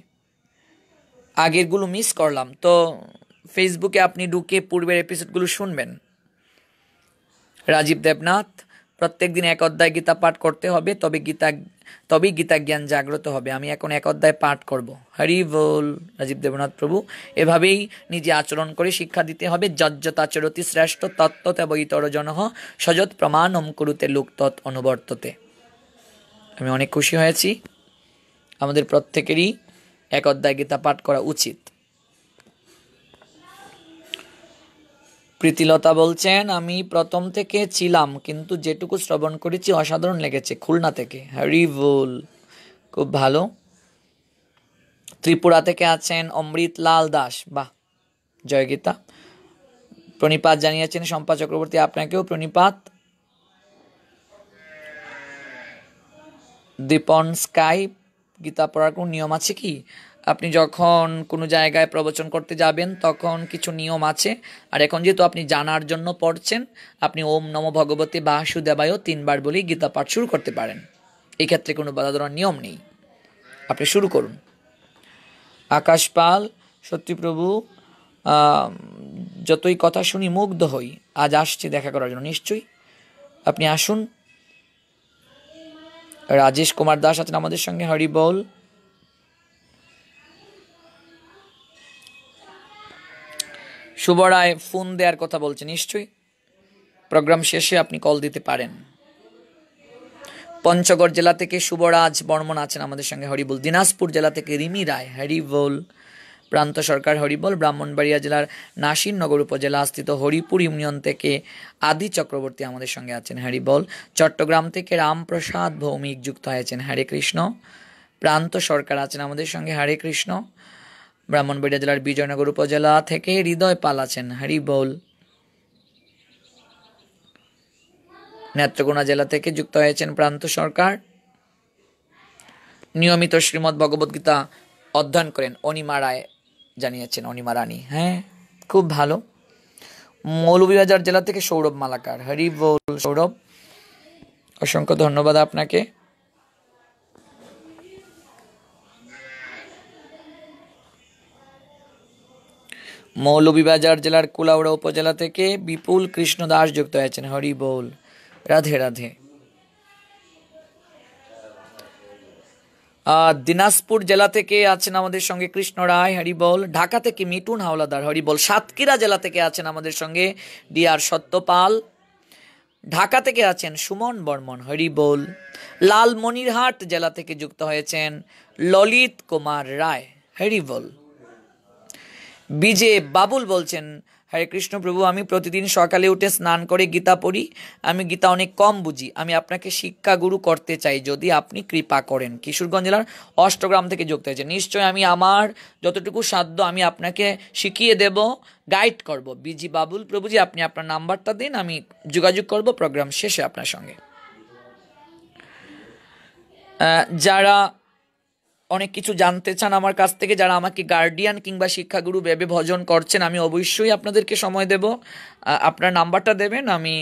আগেরগুলো মিস করলাম, তো ফেসবুকে আপনি ঢুকে পূর্বের এপিসোডগুলো শুনবেন। রাজীব দেবনাথ, প্রত্যেক দিন এক অধ্যায় গীতা পাঠ করতে হবে, তবেই গীতা জ্ঞান জাগ্রত হবে। আমি এখন এক অধ্যায় পাঠ করব। হরি বল। রাজীব দেবনাথ প্রভু, এভাবেই নিজে আচরণ করে শিক্ষা দিতে হবে। যজ্জতাচরতি শ্রেষ্ঠ তত্ত্বতেব ইতর জনঃ সযৎ প্রমাণম কুরুতে লোক তৎ অনুবর্ততে। আমি অনেক খুশি হয়েছি। আমাদের প্রত্যেকেরই এক অধ্যায় গীতা পাঠ করা উচিত। প্রীতিলতা বলছেন, আমি প্রথম থেকে ছিলাম, কিন্তু যেটুকু শ্রবণ করেছি অসাধারণ লেগেছে। খুলনা থেকে, হরি বল, খুব ভালো। ত্রিপুরা থেকে আছেন অমৃত লাল দাস, বাহ, জয় গীতা। প্রণিপাত জানিয়েছেন শম্পা চক্রবর্তী, আপনাকেও প্রণিপাত। দীপন স্কাই, গীতা পড়ার কোন নিয়ম আছে কি? আপনি যখন কোনো জায়গায় প্রবচন করতে যাবেন তখন কিছু নিয়ম আছে, আর এখন যেহেতু আপনি জানার জন্য পড়ছেন, আপনি ওম নমো ভগবতে বাসুদেবায় 3 বার বলেই গীতা পাঠ শুরু করতে পারেন। এই ক্ষেত্রে কোনো বাধা ধরার নিয়ম নেই, আপনি শুরু করুন। আকাশ পাল, সত্যি প্রভু, যতই কথা শুনি মুগ্ধ হই। আজ আসছি দেখা করার জন্য। নিশ্চয়ই আপনি আসুন। রাজেশ কুমার দাস আছেন আমাদের সঙ্গে, হরি বল। শুভ রায় ফোন দেওয়ার কথা বলছে, নিশ্চয়ই প্রোগ্রাম শেষে আপনি কল দিতে পারেন। পঞ্চগড় জেলা থেকে শুভরাজ বর্মন আছেন আমাদের সঙ্গে, হরিবল। দিনাজপুর জেলা থেকে রিমি রায়, হরিবল। প্রান্ত সরকার, হরিবল। ব্রাহ্মণবাড়িয়া জেলার নাসিরনগর উপজেলা স্থিত হরিপুর ইউনিয়ন থেকে আদি চক্রবর্তী আমাদের সঙ্গে আছেন, হরিবল। চট্টগ্রাম থেকে রামপ্রসাদ ভৌমিক যুক্ত হয়েছেন, হরে কৃষ্ণ। প্রান্ত সরকার আছেন আমাদের সঙ্গে, হরে কৃষ্ণ। ব্রাহ্মণবাড়িয়া জেলার বিজয়নগর উপজেলা থেকে হৃদয় পাল আছেন, হরিবল। নেত্রকোনা জেলা থেকে যুক্ত হয়েছেন প্রান্ত সরকার। নিয়মিত শ্রীমদ্ ভগবদ গীতা অধ্যয়ন করেন অনিমা রায় জানিয়েছেন, অনিমা রানী, হ্যাঁ, খুব ভালো। মৌলভীবাজার জেলা থেকে সৌরভ মালাকার, হরি বল সৌরভ, অসংখ্য ধন্যবাদ আপনাকে। মৌলভীবাজার জেলার কুলাউড়া উপজেলা থেকে বিপুল কৃষ্ণ দাস যুক্ত হয়েছেন, হরি বল। রাধে রাধে। দিনাজপুর জেলা থেকে আছেন আমাদের সঙ্গে কৃষ্ণ রায়, হরিবল। ঢাকা থেকে মিটুন হাওলাদার, হরিবল। সাতক্ষীরা জেলা থেকে আছেন আমাদের সঙ্গে ডিআর সত্যপাল। ঢাকা থেকে আছেন সুমন বর্মন, হরিবল। লালমনিরহাট জেলা থেকে যুক্ত হয়েছেন ললিত কুমার রায়, হরিবল। বিজে বাবুল বলছেন, হরে কৃষ্ণ প্রভু, আমি প্রতিদিন সকালে উঠে স্নান করে গীতা পড়ি। আমি গীতা অনেক কম বুঝি। আমি আপনাকে শিক্ষা গুরু করতে চাই, যদি আপনি কৃপা করেন। কিশোরগঞ্জ জেলার অষ্টগ্রাম থেকে যুক্ত হয়েছে। নিশ্চয় আমি আমার যতটুকু সাধ্য আমি আপনাকে শিখিয়ে দেব, গাইড করব। বিজি বাবুল প্রভুজি, আপনি আপনার নাম্বারটা দিন, আমি যোগাযোগ করব প্রোগ্রাম শেষে আপনার সঙ্গে। যারা অনেক কিছু জানতে চান আমার কাছ থেকে, যারা আমাকে গার্ডিয়ান কিংবা শিক্ষাগুরু ভেবে ভজন করছেন, আমি অবশ্যই আপনাদেরকে সময় দেব। আপনার নাম্বারটা দেবেন, আমি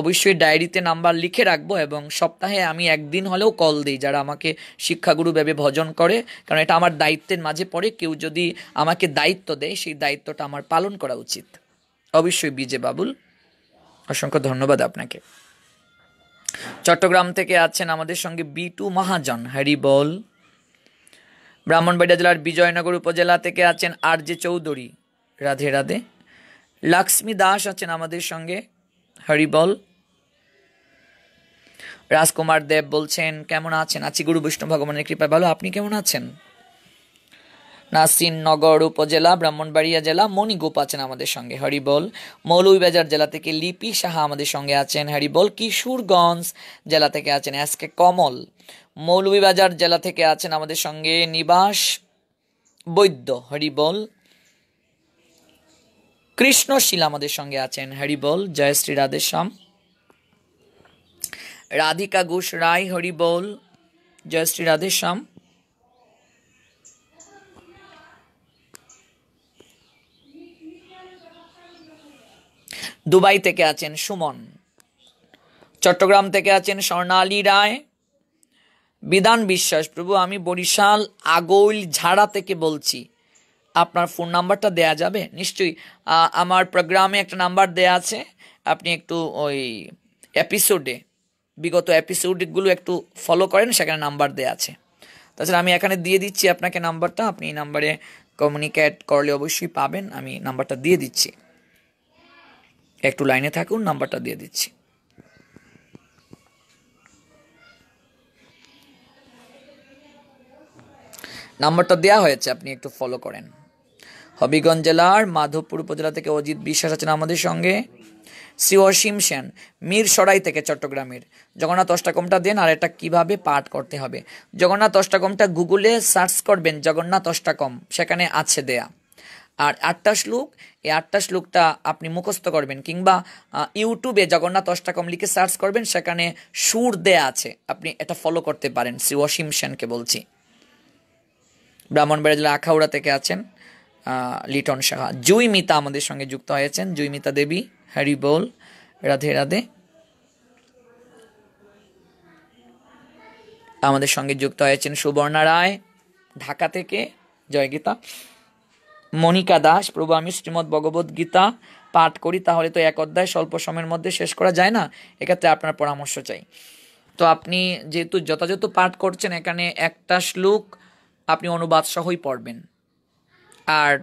অবশ্যই ডায়েরিতে নাম্বার লিখে রাখবো, এবং সপ্তাহে আমি একদিন হলেও কল দিই যারা আমাকে শিক্ষাগুরু ভেবে ভজন করে, কারণ এটা আমার দায়িত্বের মাঝে পড়ে। কেউ যদি আমাকে দায়িত্ব দেয়, সেই দায়িত্বটা আমার পালন করা উচিত। অবশ্যই বিজে বাবুল, অসংখ্য ধন্যবাদ আপনাকে। চট্টগ্রাম থেকে আছেন আমাদের সঙ্গে বিটু মহাজন, হরিবল। ব্রাহ্মণবাড়িয়া জেলার বিজয়নগর উপজেলা থেকে আছেন আর জে চৌধুরী, রাধে রাধে। লক্ষ্মী দাস আছেন আমাদের সঙ্গে, হরিবল। রাজকুমার দেব বলছেন, কেমন আছেন? আছি গুরু বিষ্ণু ভগবানের কৃপায় ভালো, আপনি কেমন আছেন? নাসিরনগর উপজেলা ব্রাহ্মণবাড়িয়া জেলা মণিগোপ আছেন আমাদের সঙ্গে, হরিবল। মৌলভীবাজার জেলা থেকে লিপি সাহা আমাদের সঙ্গে আছেন, হরিবল। কিশোরগঞ্জ জেলা থেকে আছেন এসকে কমল। মৌলভীবাজার জেলা থেকে আছেন আমাদের সঙ্গে নিবাস বৈদ্য, হরিবল। কৃষ্ণশীল আমাদের সঙ্গে আছেন, হরিবল। জয় শ্রী রাধেশ্যাম। রাধিকা ঘোষ রায়, হরিবল। জয় শ্রী রাধেশ্যাম। দুবাই থেকে আছেন সুমন, চট্টগ্রাম থেকে আছেন স্বর্ণালী রায়। বিধান বিশ্বাস, প্রভু আমি বরিশাল আগৈল ঝাড়া থেকে বলছি, আপনার ফোন নাম্বারটা দেয়া যাবে? নিশ্চয়ই, আমার প্রোগ্রামে একটা নাম্বার দেয়া আছে, আপনি একটু ওই বিগত এপিসোডগুলো একটু ফলো করেন, সেখানে নাম্বার দেয়া আছে। তাছাড়া আমি এখানে দিয়ে দিচ্ছি আপনাকে নাম্বারটা, আপনি এই নাম্বারে কমিউনিকেট করলে অবশ্যই পাবেন। আমি নাম্বারটা দিয়ে দিচ্ছি, একটু লাইনে থাকুন, নাম্বারটা দিয়ে দিচ্ছি। নাম্বারটা দেওয়া হয়েছে, আপনি একটু ফলো করেন। হবিগঞ্জ জেলার মাধবপুর উপজেলা থেকে অজিত বিশ্বাস আছেন আমাদের সঙ্গে। শ্রী অসীম সেন মিরসরাই থেকে চট্টগ্রামের। জগন্নাথ অষ্টকমটা দেন, আর এটা কিভাবে পাঠ করতে হবে। জগন্নাথ অষ্টকমটা গুগলে সার্চ করবেন, জগন্নাথ অষ্টকম, সেখানে আছে দেয়া। আর 8টা শ্লোক, এই 8টা শ্লোকটা আপনি মুখস্থ করবেন, কিংবা ইউটিউবে জগন্নাথ অষ্টকম লিখে সার্চ করবেন, সেখানে সুর দেয়া আছে, আপনি এটা ফলো করতে পারেন। শ্রী অসীম সেনকে বলছি। ব্রাহ্মণবাড়িয়া জেলা আখাউড়া থেকে আছেন লিটন সাহা। জুইমিতা আমাদের সঙ্গে যুক্ত হয়েছেন, জুইমিতা দেবী, হরি বল, রাধে রাধে। আমাদের সঙ্গে যুক্ত হয়েছেন সুবর্ণা রায় ঢাকা থেকে, জয় গীতা। মনিকা দাস, প্রভু আমি শ্রীমদ্ ভগবদ গীতা পাঠ করি, তাহলে তো এক অধ্যায় স্বল্প সময়ের মধ্যে শেষ করা যায় না, এক্ষেত্রে আপনার পরামর্শ চাই। তো আপনি যেহেতু যথাযথ পাঠ করছেন, এখানে একটা শ্লোক আপনি অনুবাদ সহই পড়বেন। আর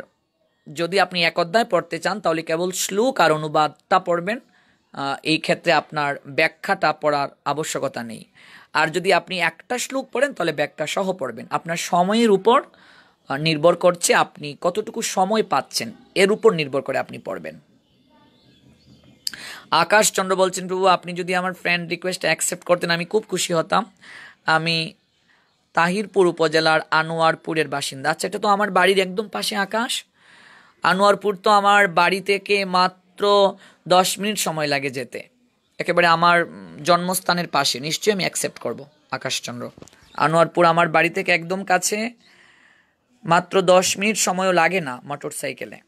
যদি আপনি এক অধ্যায় পড়তে চান, তাহলে কেবল শ্লোক আর অনুবাদটা পড়বেন, এই ক্ষেত্রে আপনার ব্যাখ্যাটা পড়ার আবশ্যকতা নেই। আর যদি আপনি একটা শ্লোক পড়েন, তাহলে ব্যাখ্যা সহ পড়বেন। আপনার সময়ের উপর নির্ভর করছে, আপনি কতটুকু সময় পাচ্ছেন, এর উপর নির্ভর করে আপনি পড়বেন। আকাশ চন্দ্র বলছেন, প্রভু আপনি যদি আমার ফ্রেন্ড রিকোয়েস্ট অ্যাকসেপ্ট করতেন, আমি খুব খুশি হতাম। আমি তাহিরপুর উপজেলার আনোয়ারপুরের বাসিন্দা। আচ্ছা, এটা তো আমার বাড়ির একদম পাশে। আকাশ, আনোয়ারপুর তো আমার বাড়ি থেকে মাত্র 10 মিনিট সময় লাগে যেতে, একেবারে আমার জন্মস্থানের পাশে। নিশ্চয়ই আমি অ্যাকসেপ্ট করব আকাশচন্দ্র। আনোয়ারপুর আমার বাড়ি থেকে একদম কাছে, মাত্র 10 মিনিট সময়ও লাগে না মোটর সাইকেলে।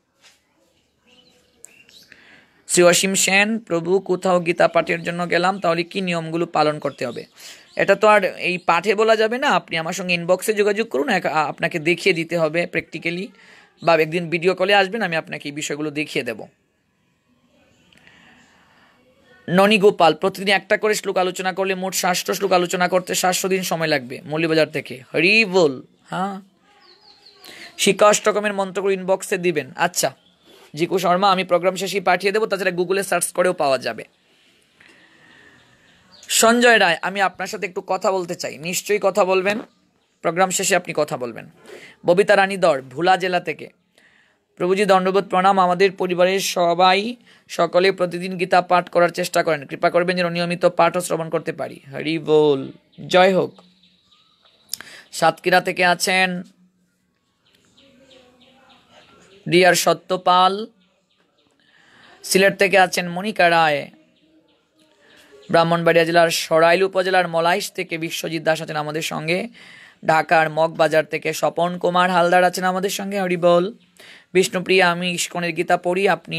শ্রী অসীম সেন, প্রভু কোথাও গীতা পাঠের জন্য গেলাম, তাহলে কি নিয়মগুলো পালন করতে হবে? এটা তো আর এই পাঠে বলা যাবে না, আপনি আমার সঙ্গে ইনবক্সে যোগাযোগ করুন, আপনাকে দেখিয়ে দিতে হবে প্র্যাকটিক্যালি, বা একদিন ভিডিও কলে আসবেন, আমি আপনাকে এই বিষয়গুলো দেখিয়ে দেব। ননী গোপাল, প্রতিদিন একটা করে শ্লোক আলোচনা করলে মোট 700 শ্লোক আলোচনা করতে 700 দিন সময় লাগবে, মৌলভীবাজার থেকে। হরি বল। হ্যাঁ, শিক্ষা অষ্টকমের মন্ত্রগুলো ইনবক্সে দিবেন। আচ্ছা জিকু শর্মা, আমি প্রোগ্রাম শেষেই পাঠিয়ে দেবো, তাছাড়া গুগলে সার্চ করেও পাওয়া যাবে। সঞ্জয় রায়, আমি আপনার সাথে একটু কথা বলতে চাই। নিশ্চয়ই কথা বলবেন, প্রোগ্রাম শেষে আপনি কথা বলবেন। ববিতা রানী দর, ভোলা জেলা থেকে। প্রভুজি দণ্ডবোধ প্রণাম। আমাদের পরিবারের সবাই সকলে প্রতিদিন গীতা পাঠ করার চেষ্টা করেন, কৃপা করবেন যেন নিয়মিত পাঠ ও শ্রবণ করতে পারি। হরি বল, জয় হোক। সাতক্ষীরা থেকে আছেন ডিয়ার সত্যপাল। সিলেট থেকে আছেন মনিকা রায়। ব্রাহ্মণবাড়িয়া জেলার সরাইল উপজেলার মলাইশ থেকে বিশ্বজিৎ দাস আছেন আমাদের সঙ্গে। ঢাকার মগবাজার থেকে স্বপন কুমার হালদার আছেন আমাদের সঙ্গে। হরিবল। বিষ্ণুপ্রিয়া, আমি ইস্কনের গীতা পড়ি, আপনি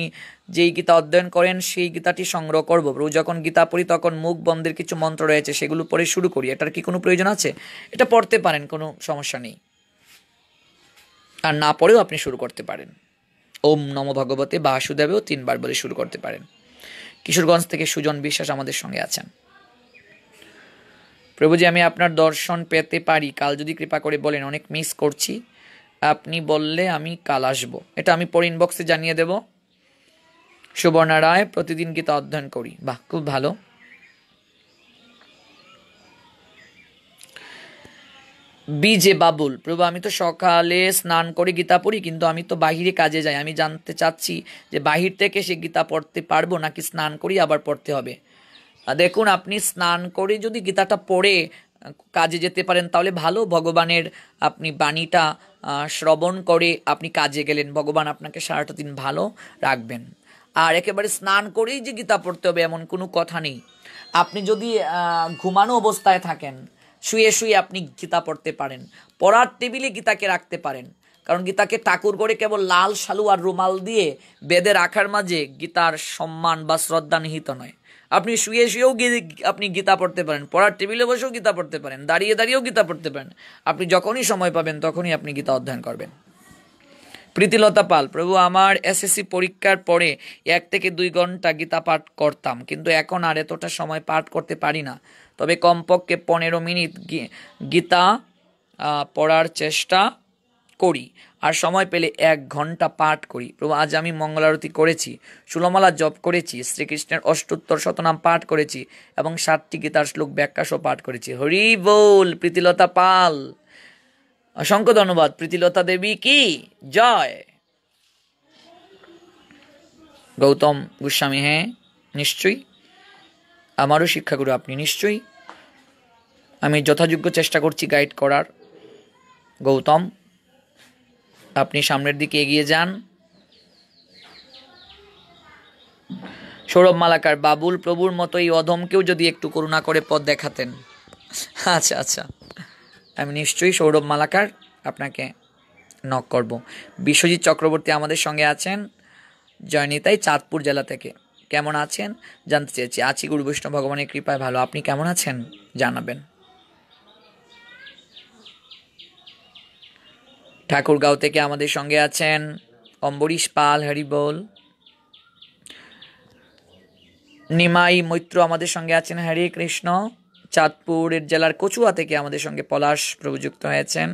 যেই গীতা অধ্যয়ন করেন সেই গীতাটি সংগ্রহ করব। প্রভু যখন গীতা পড়ি তখন মুখ বন্ধের কিছু মন্ত্র রয়েছে, সেগুলো পড়ে শুরু করি, এটার কি কোনো প্রয়োজন আছে? এটা পড়তে পারেন, কোনো সমস্যা নেই, আর না পড়েও আপনি শুরু করতে পারেন। ওম নম ভগবতে বাসুদেবেও 3 বার বলে শুরু করতে পারেন। কিশোরগঞ্জ থেকে সুজন বিশ্বাস আমাদের সঙ্গে আছেন। প্রভুজি আমি আপনার দর্শন পেতে পারি কাল, যদি কৃপা করে বলেন, অনেক মিস করছি, আপনি বললে আমি কাল আসবো। এটা আমি পরে ইনবক্সে জানিয়ে দেব। সুবর্ণা রায়, প্রতিদিন গীতা অধ্যয়ন করি। বাহ, খুব ভালো। বিজে বাবুল, প্রভু আমি তো সকালে স্নান করে গীতা পড়ি, কিন্তু আমি তো বাহিরে কাজে যাই, আমি জানতে চাচ্ছি যে বাহির থেকে সে গীতা পড়তে পারবো নাকি স্নান করি আবার পড়তে হবে? দেখুন, আপনি স্নান করে যদি গীতাটা পড়ে কাজে যেতে পারেন তাহলে ভালো। ভগবানের আপনি বাণীটা শ্রবণ করে আপনি কাজে গেলেন, ভগবান আপনাকে সারাটা দিন ভালো রাখবেন। আর একেবারে স্নান করেই যে গীতা পড়তে হবে এমন কোনো কথা নেই। আপনি যদি ঘুমানো অবস্থায় থাকেন, শুয়ে শুয়ে আপনি গীতা পড়তে পারেন, পড়ার টেবিলে গীতাকে রাখতে পারেন, কারণ গীতাকে ঠাকুর করে কেবল লাল শালু আর রুমাল দিয়ে বেঁধে রাখার মাঝে গীতার সম্মান বা শ্রদ্ধা নিহিত নয়। আপনি শুয়ে শুয়েও আপনি গীতা পড়তে পারেন, পড়ার টেবিলে বসেও গীতা পড়তে পারেন, দাঁড়িয়ে দাঁড়িয়েও গীতা পড়তে পারেন। আপনি যখনই সময় পাবেন তখনই আপনি গীতা অধ্যয়ন করবেন। প্রীতিলতা পাল, প্রভু আমার এসএসসি পরীক্ষার পরে 1 থেকে 2 ঘন্টা গীতা পাঠ করতাম, কিন্তু এখন আর এতটা সময় পাঠ করতে পারি না। তবে কমপক্ষে 15 মিনিট গীতা পড়ার চেষ্টা করি, আর সময় পেলে 1 ঘন্টা পাঠ করি। প্রভু আজ আমি মঙ্গলারতি করেছি, ষোলমালা জপ করেছি, শ্রীকৃষ্ণের অষ্টোত্তর শতনাম পাঠ করেছি এবং 7টি গীতার শ্লোক ব্যাখ্যা সহ পাঠ করেছি। হরি বল। প্রীতিলতা পাল, অসংখ্য ধন্যবাদ। প্রীতিলতা দেবী কি জয়। গৌতম গোস্বামী, হ্যাঁ নিশ্চয়ই, আমারও শিক্ষাগুরু আপনি, নিশ্চয়ই আমি যথাযোগ্য চেষ্টা করছি গাইড করার। গৌতম, আপনি সামনের দিকে এগিয়ে যান। সৌরভ মালাকার, বাবুল প্রভুর মতো এই অধমকেও যদি একটু করুণা করে পথ দেখাতেন। আচ্ছা আচ্ছা, আমি নিশ্চয়ই সৌরভ মালাকার আপনাকে নক করব। বিশ্বজিৎ চক্রবর্তী আমাদের সঙ্গে আছেন, জয়নিতাই চাঁদপুর জেলা থেকে। কেমন আছেন জানতে চেয়েছি। আছি গুরু বৈষ্ণব ভগবানের কৃপায় ভালো, আপনি কেমন আছেন জানাবেন। ঠাকুরগাঁও থেকে আমাদের সঙ্গে আছেন অম্বরীশ পাল, হরি বল। নিমাই মৈত্র আমাদের সঙ্গে আছেন, হরে কৃষ্ণ। চাঁদপুরের জেলার কচুয়া থেকে আমাদের সঙ্গে পলাশ প্রভু যুক্ত হয়েছেন।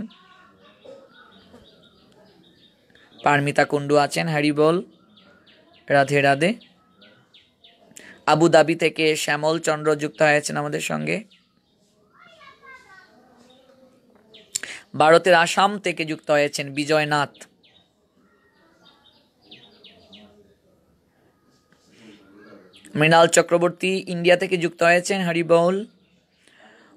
পারমিতা কুন্ডু আছেন, হরি বল, রাধে রাধে। আবুধাবি থেকে শ্যামল চন্দ্র যুক্ত হয়েছেন আমাদের সঙ্গে। ভারতের আসাম থেকে যুক্ত হয়েছেন বিজয়নাথ। মৃণাল চক্রবর্তী ইন্ডিয়া থেকে যুক্ত হয়েছেন, হরি বল।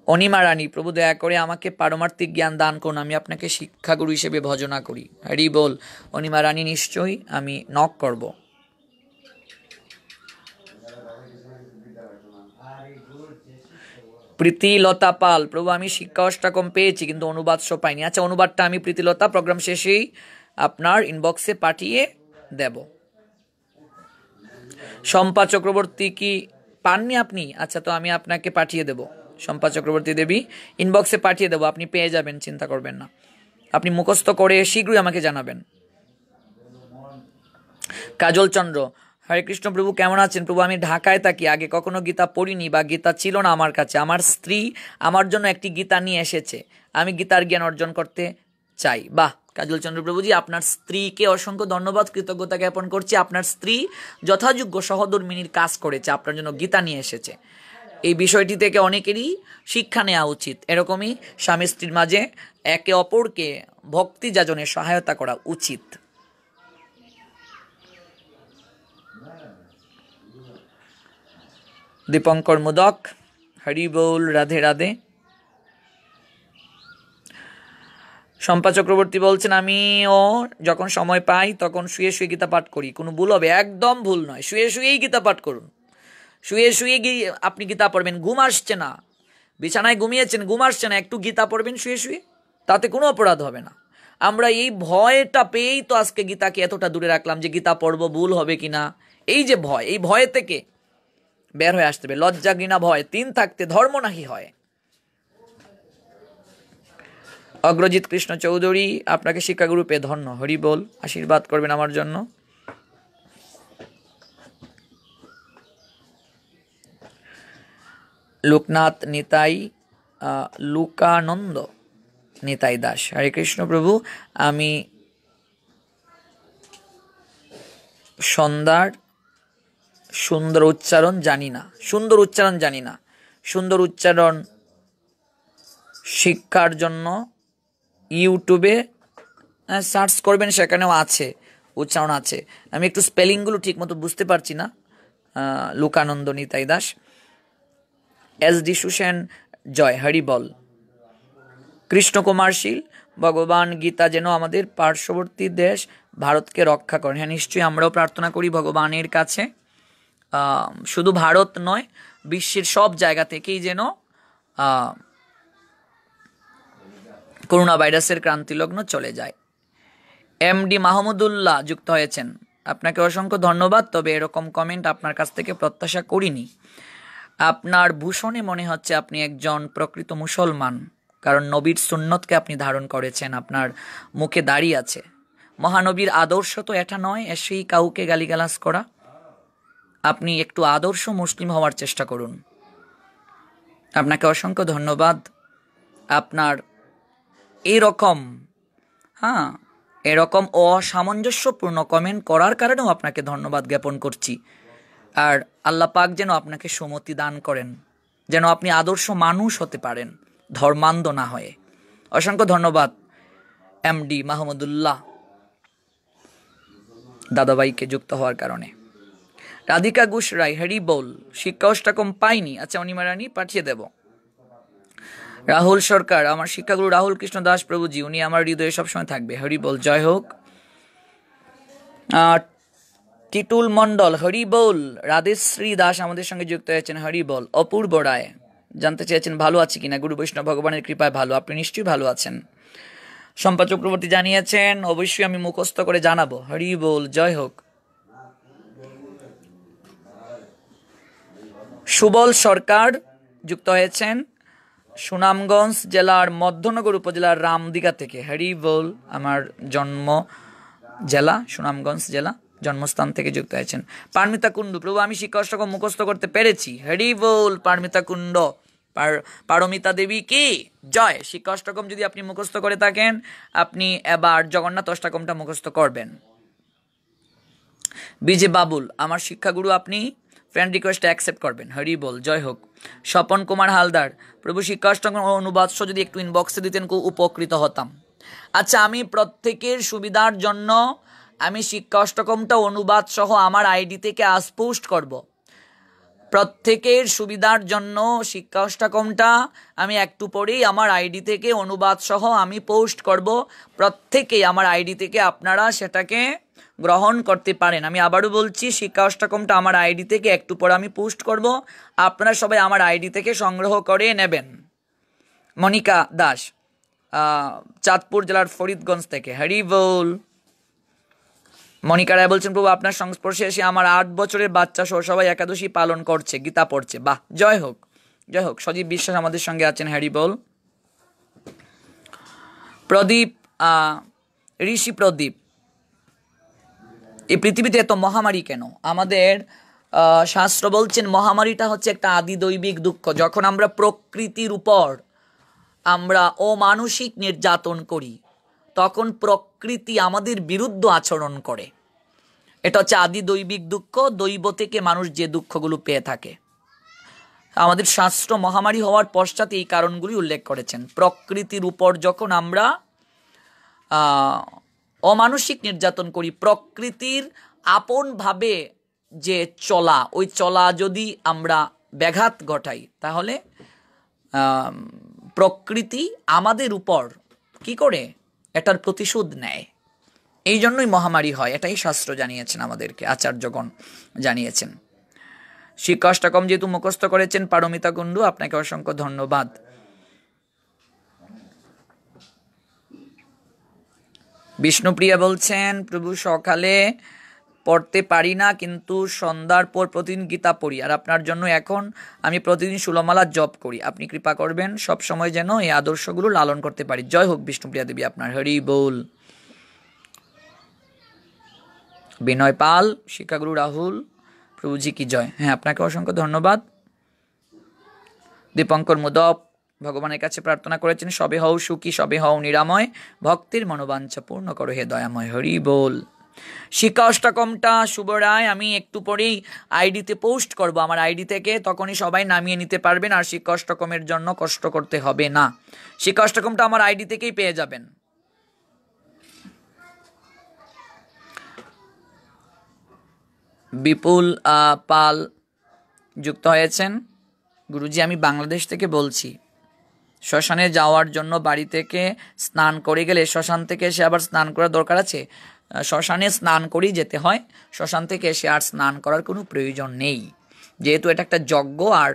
অনিমা রানী, প্রভু দয়া করে আমাকে পারমার্থিক জ্ঞান দান করুন, আমি আপনাকে শিক্ষাগুরু হিসেবে ভজনা করি। হরি বল। অনিমা রানী, নিশ্চয়ই আমি নক করব। প্রীতিলতা পাল, প্রভু আমি শিক্ষা অষ্টকম পেয়েছি কিন্তু অনুবাদ সহ পাইনি। আচ্ছা, অনুবাদটা আমি প্রীতিলতা প্রোগ্রাম শেষেই আপনার ইনবক্সে পাঠিয়ে দেব। শম্পা চক্রবর্তী, কি পাননি আপনি? আচ্ছা, তো আমি আপনাকে পাঠিয়ে দেব। শম্পা চক্রবর্তী দেবী, ইনবক্সে পাঠিয়ে দেব, আপনি পেয়ে যাবেন, চিন্তা করবেন না। আপনি মুখস্থ করে শীঘ্রই আমাকে জানাবেন। কাজল চন্দ্র, হরে কৃষ্ণ প্রভু কেমন আছেন? প্রভু আমি ঢাকায় থাকি, আগে কখনো গীতা পড়িনি বা গীতা ছিল না আমার কাছে। আমার স্ত্রী আমার জন্য একটি গীতা নিয়ে এসেছে, আমি গীতার জ্ঞান অর্জন করতে চাই। বাহ, কাজল চন্দ্র প্রভুজি, আপনার স্ত্রীকে অসংখ্য ধন্যবাদ, কৃতজ্ঞতা জ্ঞাপন করছি। আপনার স্ত্রী যথাযোগ্য সহধর্মিনীর কাজ করেছে, আপনার জন্য গীতা নিয়ে এসেছে। এই বিষয়টি থেকে অনেকেরই শিক্ষা নেওয়া উচিত। এরকমই স্বামী স্ত্রীর মাঝে একে অপরকে ভক্তি যাজনে সহায়তা করা উচিত। দীপঙ্কর মোদক, হরি বল, রাধে রাধে। শম্পা চক্রবর্তী বলছেন, আমিও যখন সময় পাই তখন শুয়ে শুয়ে গীতা পাঠ করি। কোনো ভুল হবে? একদম ভুল নয়, শুয়ে শুয়েই গীতা পাঠ করুন। শুয়ে শুয়ে আপনি গীতা পড়বেন, ঘুম আসছে না, বিছানায় ঘুমিয়েছেন, ঘুম আসছে না, একটু গীতা পড়বেন শুয়ে শুয়ে, তাতে কোনো অপরাধ হবে না। আমরা এই ভয়টা পেয়েই তো আজকে গীতাকে এতটা দূরে রাখলাম যে গীতা পড়বো ভুল হবে কিনা। এই যে ভয়, এই ভয় থেকে বের হয়ে আসতে হবে। লজ্জা ঘৃণা ভয় 3 থাকতে ধর্ম নাহি হয়। অগ্রজিৎ কৃষ্ণ চৌধুরী, আপনাকে শিক্ষাগুরু পেয়ে ধন্য, হরি বল, আশীর্বাদ করবেন আমার জন্য। লোকনাথ নিতাই, লুকানন্দ নিতাই দাস, হরে কৃষ্ণ প্রভু আমি সন্ধ্যার সুন্দর উচ্চারণ জানি না। সুন্দর উচ্চারণ শিক্ষার জন্য ইউটিউবে সার্চ করবেন, সেখানেও আছে, উচ্চারণ আছে। আমি একটু স্পেলিংগুলো ঠিক মতো বুঝতে পারছি না। লুকানন্দ নিতাই দাস। SD সুসেন, জয়, হরি বল। কৃষ্ণকুমার শীল, ভগবান গীতা যেন আমাদের পার্শ্ববর্তী দেশ ভারতকে রক্ষা করেন। হ্যাঁ নিশ্চয়ই, আমরাও প্রার্থনা করি ভগবানের কাছে, শুধু ভারত নয়, বিশ্বের সব জায়গা থেকেই যেন করোনা ভাইরাসের ক্রান্তিলগ্ন চলে যায়। MD মাহমুদুল্লাহ যুক্ত হয়েছেন, আপনাকে অসংখ্য ধন্যবাদ। তবে এরকম কমেন্ট আপনার কাছ থেকে প্রত্যাশা করিনি। আপনার ভূষণে মনে হচ্ছে আপনি একজন প্রকৃত মুসলমান, কারণ নবীর সুন্নতকে আপনি ধারণ করেছেন, আপনার মুখে দাড়ি আছে। মহানবীর আদর্শ তো এটা নয় এসেই কাউকে গালিগালাজ করা। আপনি একটু আদর্শ মুসলিম হওয়ার চেষ্টা করুন। আপনাকে অসংখ্য ধন্যবাদ। আপনার এরকম অসামঞ্জস্যপূর্ণ কমেন্ট করার কারণেও আপনাকে ধন্যবাদ জ্ঞাপন করছি। আর আল্লাহ পাক যেন আপনাকে সুমতি দান করেন, যেন আপনি আদর্শ মানুষ হতে পারেন, ধর্মান্ধ না হয়ে। অসংখ্য ধন্যবাদ এমডি মাহমুদুল্লাহ দাদাভাইকে যুক্ত হওয়ার কারণে। রাধিকা ঘোষ রায়, হরি বল। শিক্ষা অষ্টকম পাইনি, আচ্ছা অনিমা রানী পাঠিয়ে দেব। রাহুল সরকার, আমার শিক্ষাগুরু রাহুল কৃষ্ণ দাস প্রভুজি, উনি আমার হৃদয়ে সবসময় থাকবে। হরি বল, জয় হোক। টিটুল মন্ডল, হরি বল। রাধেশ্রী দাস আমাদের সঙ্গে যুক্ত হয়েছেন, হরি বল। অপূর্ব রায় জানতে চেয়েছেন ভালো আছে কিনা, গুরু বৈষ্ণব ভগবানের কৃপায় ভালো। আপনি নিশ্চয়ই ভালো আছেন। শম্পা চক্রবর্তী জানিয়েছেন অবশ্যই আমি মুখস্থ করে জানাবো। হরি বল, জয় হোক। সুবল সরকার যুক্ত হয়েছেন সুনামগঞ্জ জেলার মধ্যনগর উপজেলার রামদিঘা থেকে। হরি বল, আমার জন্ম জেলা সুনামগঞ্জ জেলা, জন্মস্থান থেকে যুক্ত হয়েছেন। পারমিতা কুণ্ডু, প্রভু আমি শিক্ষা অষ্টকম মুখস্থ করতে পেরেছি। হরি বল পারমিতা কুণ্ড, পারমিতা দেবী কি জয়। শিক্ষা অষ্টকম যদি আপনি মুখস্থ করে থাকেন, আপনি এবার জগন্নাথ অষ্টকমটা মুখস্থ করবেন। বিজে বাবুল, আমার শিক্ষাগুরু আপনি ফ্রেন্ড রিকোয়েস্ট অ্যাকসেপ্ট করবেন। হরি বল, জয় হোক। স্বপন কুমার হালদার, প্রভু শিক্ষা অষ্টকম অনুবাদ যদি একটু ইনবক্সে দিতেন খুব উপকৃত হতাম। আচ্ছা, আমি প্রত্যেকের সুবিধার জন্য আমি শিক্ষা অষ্টকমটা অনুবাদ সহ আমার আইডি থেকে আজ পোস্ট করব। প্রত্যেকের সুবিধার জন্য শিক্ষা অষ্টকমটা আমি একটু পরেই আমার আইডি থেকে অনুবাদ সহ আমি পোস্ট করব। প্রত্যেকেই আমার আইডি থেকে আপনারা সেটাকে গ্রহণ করতে পারেন। আমি আবারও বলছি, শিক্ষা অষ্টকমটা আমার আইডি থেকে একটু পরে আমি পোস্ট করব, আপনারা সবাই আমার আইডি থেকে সংগ্রহ করে নেবেন। মনিকা দাস, চাঁদপুর জেলার ফরিদগঞ্জ থেকে। হরি বল। মনিকা রায় বলছেন প্রভু আপনার সংস্পর্শে এসে আমার 8 বছরের বাচ্চা সহ সবাই একাদশী পালন করছে, গীতা পড়ছে। বাহ, জয় হোক, জয় হোক। সজীব বিশ্বাস আমাদের সঙ্গে আছেন। হরি বল। প্রদীপ, ঋষি প্রদীপ, এই পৃথিবীতে এত মহামারী কেন? আমাদের শাস্ত্র বলছেন মহামারীটা হচ্ছে একটা আদি দৈবিক দুঃখ। যখন আমরা প্রকৃতির উপর আমরা অমানসিক নির্যাতন করি, তখন প্রকৃতি আমাদের বিরুদ্ধ আচরণ করে। এটা হচ্ছে আদি দৈবিক দুঃখ। দৈব থেকে মানুষ যে দুঃখগুলো পেয়ে থাকে। আমাদের শাস্ত্র মহামারী হওয়ার পশ্চাতে এই কারণগুলি উল্লেখ করেছেন। প্রকৃতির উপর যখন আমরা অমানসিক নির্যাতন করি, প্রকৃতির আপনভাবে যে চলা, ওই চলা যদি আমরা ব্যাঘাত ঘটাই, তাহলে প্রকৃতি আমাদের উপর কি করে এটার প্রতিশোধ নেয়। এই জন্যই মহামারী হয়, এটাই শাস্ত্র জানিয়েছেন আমাদেরকে, আচার্যগণ জানিয়েছেন। শিক্ষা অষ্টকম যেহেতু মুখস্থ করেছেন পারমিতা কুণ্ডু, আপনাকে অসংখ্য ধন্যবাদ। বিষ্ণুপ্রিয়া বলছেন প্রভু সকালে পড়তে পারি না, কিন্তু সন্ধ্যার পর প্রতিদিন গীতা পড়ি, আর আপনার জন্য এখন আমি প্রতিদিন ষোলমালা জপ করি। আপনি কৃপা করবেন সব সময় যেন এই আদর্শগুলো লালন করতে পারি। জয় হোক বিষ্ণুপ্রিয়া দেবী আপনার। হরি বল। বিনয় পাল, শিক্ষাগুরু রাহুল, প্রভুজি কি জয়। হ্যাঁ, আপনাকে অসংখ্য ধন্যবাদ। দীপঙ্কর মুদপ ভগবানের কাছে প্রার্থনা করেছেন সবে হও সুখী, সবে হও নিরাময়, ভক্তির মনোবাঞ্ছা পূর্ণ করো হে দয়াময়। হরি বল। শিক্ষা অষ্টকমটা শুভ রায় আমি একটু পরেই আইডিতে পোস্ট করব আমার আইডি থেকে, তখনই সবাই নামিয়ে নিতে পারবেন, আর শিক্ষা অষ্টকমের জন্য কষ্ট করতে হবে না। শিক্ষা অষ্টকমটা আমার আইডি থেকেই পেয়ে যাবেন। বিপুল পাল যুক্ত হয়েছেন। গুরুজি আমি বাংলাদেশ থেকে বলছি। শ্মশানে যাওয়ার জন্য বাড়ি থেকে স্নান করে গেলে শ্মশান থেকে এসে আবার স্নান করার দরকার আছে? শ্মশানে স্নান করেই যেতে হয়, শ্মশান থেকে এসে আর স্নান করার কোনো প্রয়োজন নেই, যেহেতু এটা একটা যজ্ঞ, আর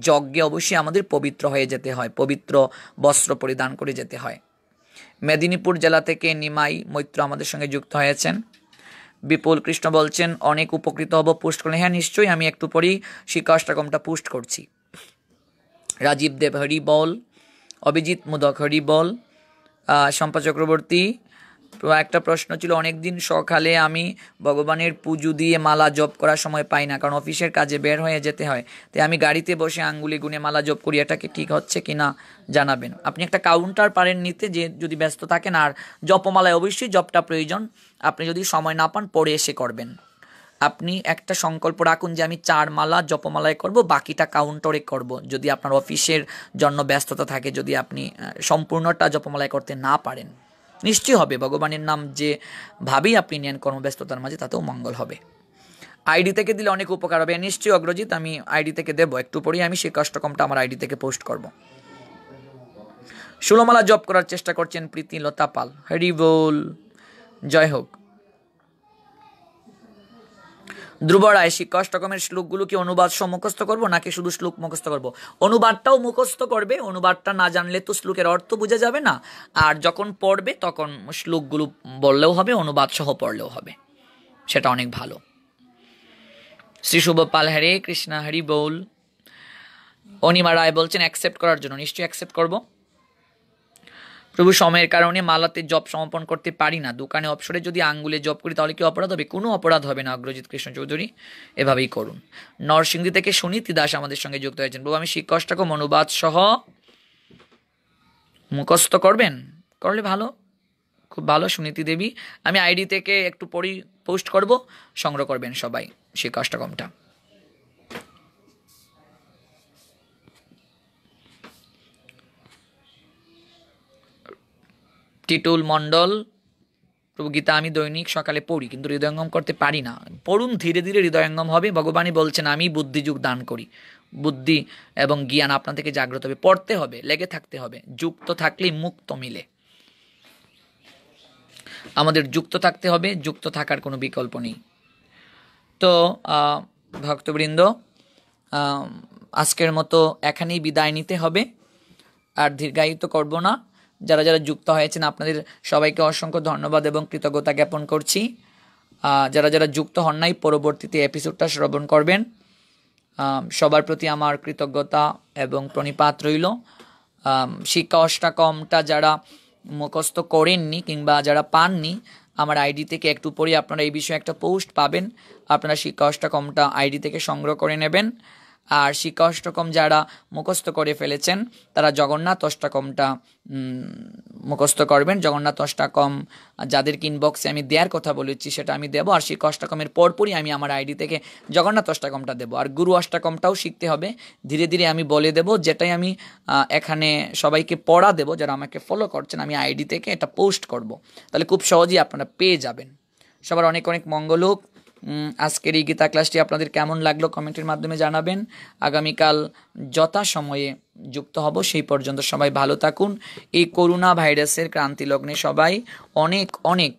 যজ্ঞে অবশ্যই আমাদের পবিত্র হয়ে যেতে হয়, পবিত্র বস্ত্র পরিধান করে যেতে হয়। মেদিনীপুর জেলা থেকে নিমাই মৈত্র আমাদের সঙ্গে যুক্ত হয়েছেন। বিপুল কৃষ্ণ বলছেন অনেক উপকৃত হব পোস্ট করলে। হ্যাঁ নিশ্চয়ই, আমি একটু পরেই শিক্ষা অষ্টকমটা পোস্ট করছি। রাজীব দেব হরি বল, অভিজিৎ মোদক হরি বল, শম্পা চক্রবর্তী। একটা প্রশ্ন ছিল, অনেকদিন সকালে আমি ভগবানের পুজো দিয়ে মালা জপ করার সময় পাই না, কারণ অফিসের কাজে বের হয়ে যেতে হয়, তাই আমি গাড়িতে বসে আঙ্গুলি গুনে মালা জপ করি, এটাকে ঠিক হচ্ছে কিনা জানাবেন। আপনি একটা কাউন্টার পারেন নিতে, যে যদি ব্যস্ত থাকেন। আর জপমালায় অবশ্যই জপটা প্রয়োজন, আপনি যদি সময় না পান পরে এসে করবেন। আপনি একটা সংকল্প রাখুন যে আমি 4 মালা জপমালায় করব, বাকিটা কাউন্টারে করব। যদি আপনার অফিসের জন্য ব্যস্ততা থাকে, যদি আপনি সম্পূর্ণটা জপমালায় করতে না পারেন, নিশ্চয়ই হবে। ভগবানের নাম যে ভাবেই আপনি নেন কর্মব্যস্ততার মাঝে, তাতেও মঙ্গল হবে। আইডি থেকে দিলে অনেক উপকার হবে। নিশ্চয়ই অগ্রজিৎ, আমি আইডি থেকে দেবো, একটু পরেই আমি সেই কষ্টকমটা আমার আইডি থেকে পোস্ট করব। 16 মালা জপ করার চেষ্টা করছেন প্রীতি লতা পাল, হরি বল, জয় হোক। ধ্রুব রায়, শিক্ষাষ্টকমের শ্লোকগুলো কি অনুবাদ সহ মুখস্থ করবো নাকি শুধু শ্লোক মুখস্থ করব? অনুবাদটাও মুখস্থ করবে, অনুবাদটা না জানলে তো শ্লোকের অর্থ বোঝা যাবে না। আর যখন পড়বে তখন শ্লোকগুলো বললেও হবে, অনুবাদ সহ পড়লেও হবে, সেটা অনেক ভালো। শ্রী শুভ পাল, হরে কৃষ্ণা, হরি বল। অনিমা রায় বলছেন অ্যাকসেপ্ট করার জন্য, নিশ্চয়ই অ্যাকসেপ্ট করব। প্রভু, সময়ের কারণে মালাতে জপ সমাপন করতে পারি না, দোকানে অবসরে যদি আঙ্গুলে জপ করি তাহলে কি অপরাধ হবে? কোনো অপরাধ হবে না অগ্রজিৎ কৃষ্ণ চৌধুরী, এভাবেই করুন। নরসিংদী থেকে সুনীতি দাস আমাদের সঙ্গে যুক্ত হয়েছেন। প্রভু, আমি শিক্ষাষ্টকম অনুবাদ সহ মুখস্থ করবেন? করলে ভালো, খুব ভালো সুনীতি দেবী। আমি আইডি থেকে একটু পরেই পোস্ট করব, সংগ্রহ করবেন সবাই শিক্ষাষ্টকমটা। টিটুল মণ্ডল, প্রভু, গীতা আমি দৈনিক সকালে পড়ি কিন্তু হৃদয়ঙ্গম করতে পারি না। পড়ুন, ধীরে ধীরে হৃদয়ঙ্গম হবে। ভগবানই বলছেন আমি বুদ্ধিযুগ দান করি, বুদ্ধি এবং জ্ঞান আপনা থেকে জাগ্রত হবে। পড়তে হবে, লেগে থাকতে হবে, যুক্ত থাকলেই মুক্ত মিলে। আমাদের যুক্ত থাকতে হবে, যুক্ত থাকার কোনো বিকল্প নেই। তো ভক্তবৃন্দ, আজকের মতো এখানেই বিদায় নিতে হবে, আর দীর্ঘায়িত করব না। যারা যারা যুক্ত হয়েছেন আপনাদের সবাইকে অসংখ্য ধন্যবাদ এবং কৃতজ্ঞতা জ্ঞাপন করছি। যারা যারা যুক্ত হন নাই, পরবর্তীতে এপিসোডটা শ্রবণ করবেন। সবার প্রতি আমার কৃতজ্ঞতা এবং প্রণিপাত রইল। শিক্ষা অষ্টাকমটা যারা মুখস্থ করেননি কিংবা যারা পাননি, আমার আইডি থেকে একটু পরে আপনারা এই বিষয়ে একটা পোস্ট পাবেন, আপনারা শিক্ষা অষ্টাকমটা আইডি থেকে সংগ্রহ করে নেবেন। আর শিক্ষা অষ্টকম যারা মুখস্থ করে ফেলেছেন তারা জগন্নাথ অষ্টকমটা মুখস্থ করবেন। জগন্নাথ অষ্টকম যাদেরকে ইনবক্সে আমি দেওয়ার কথা বলেছি সেটা আমি দেবো, আর শিক্ষা অষ্টকমের পরপরই আমি আমার আইডি থেকে জগন্নাথ অষ্টকমটা দেবো। আর গুরু অষ্টকমটাও শিখতে হবে, ধীরে ধীরে আমি বলে দেবো। যেটাই আমি এখানে সবাইকে পড়া দেবো, যারা আমাকে ফলো করছেন, আমি আইডি থেকে এটা পোস্ট করব, তাহলে খুব সহজেই আপনারা পেয়ে যাবেন। সবার অনেক অনেক মঙ্গল হোক। আজকের এই গীতা ক্লাসটি আপনাদের কেমন লাগলো কমেন্টের মাধ্যমে জানাবেন। আগামীকাল যথাসময়ে যুক্ত হব, সেই পর্যন্ত সবাই ভালো থাকুন। এই করোনা ভাইরাসের ক্রান্তি লগ্নে সবাই অনেক অনেক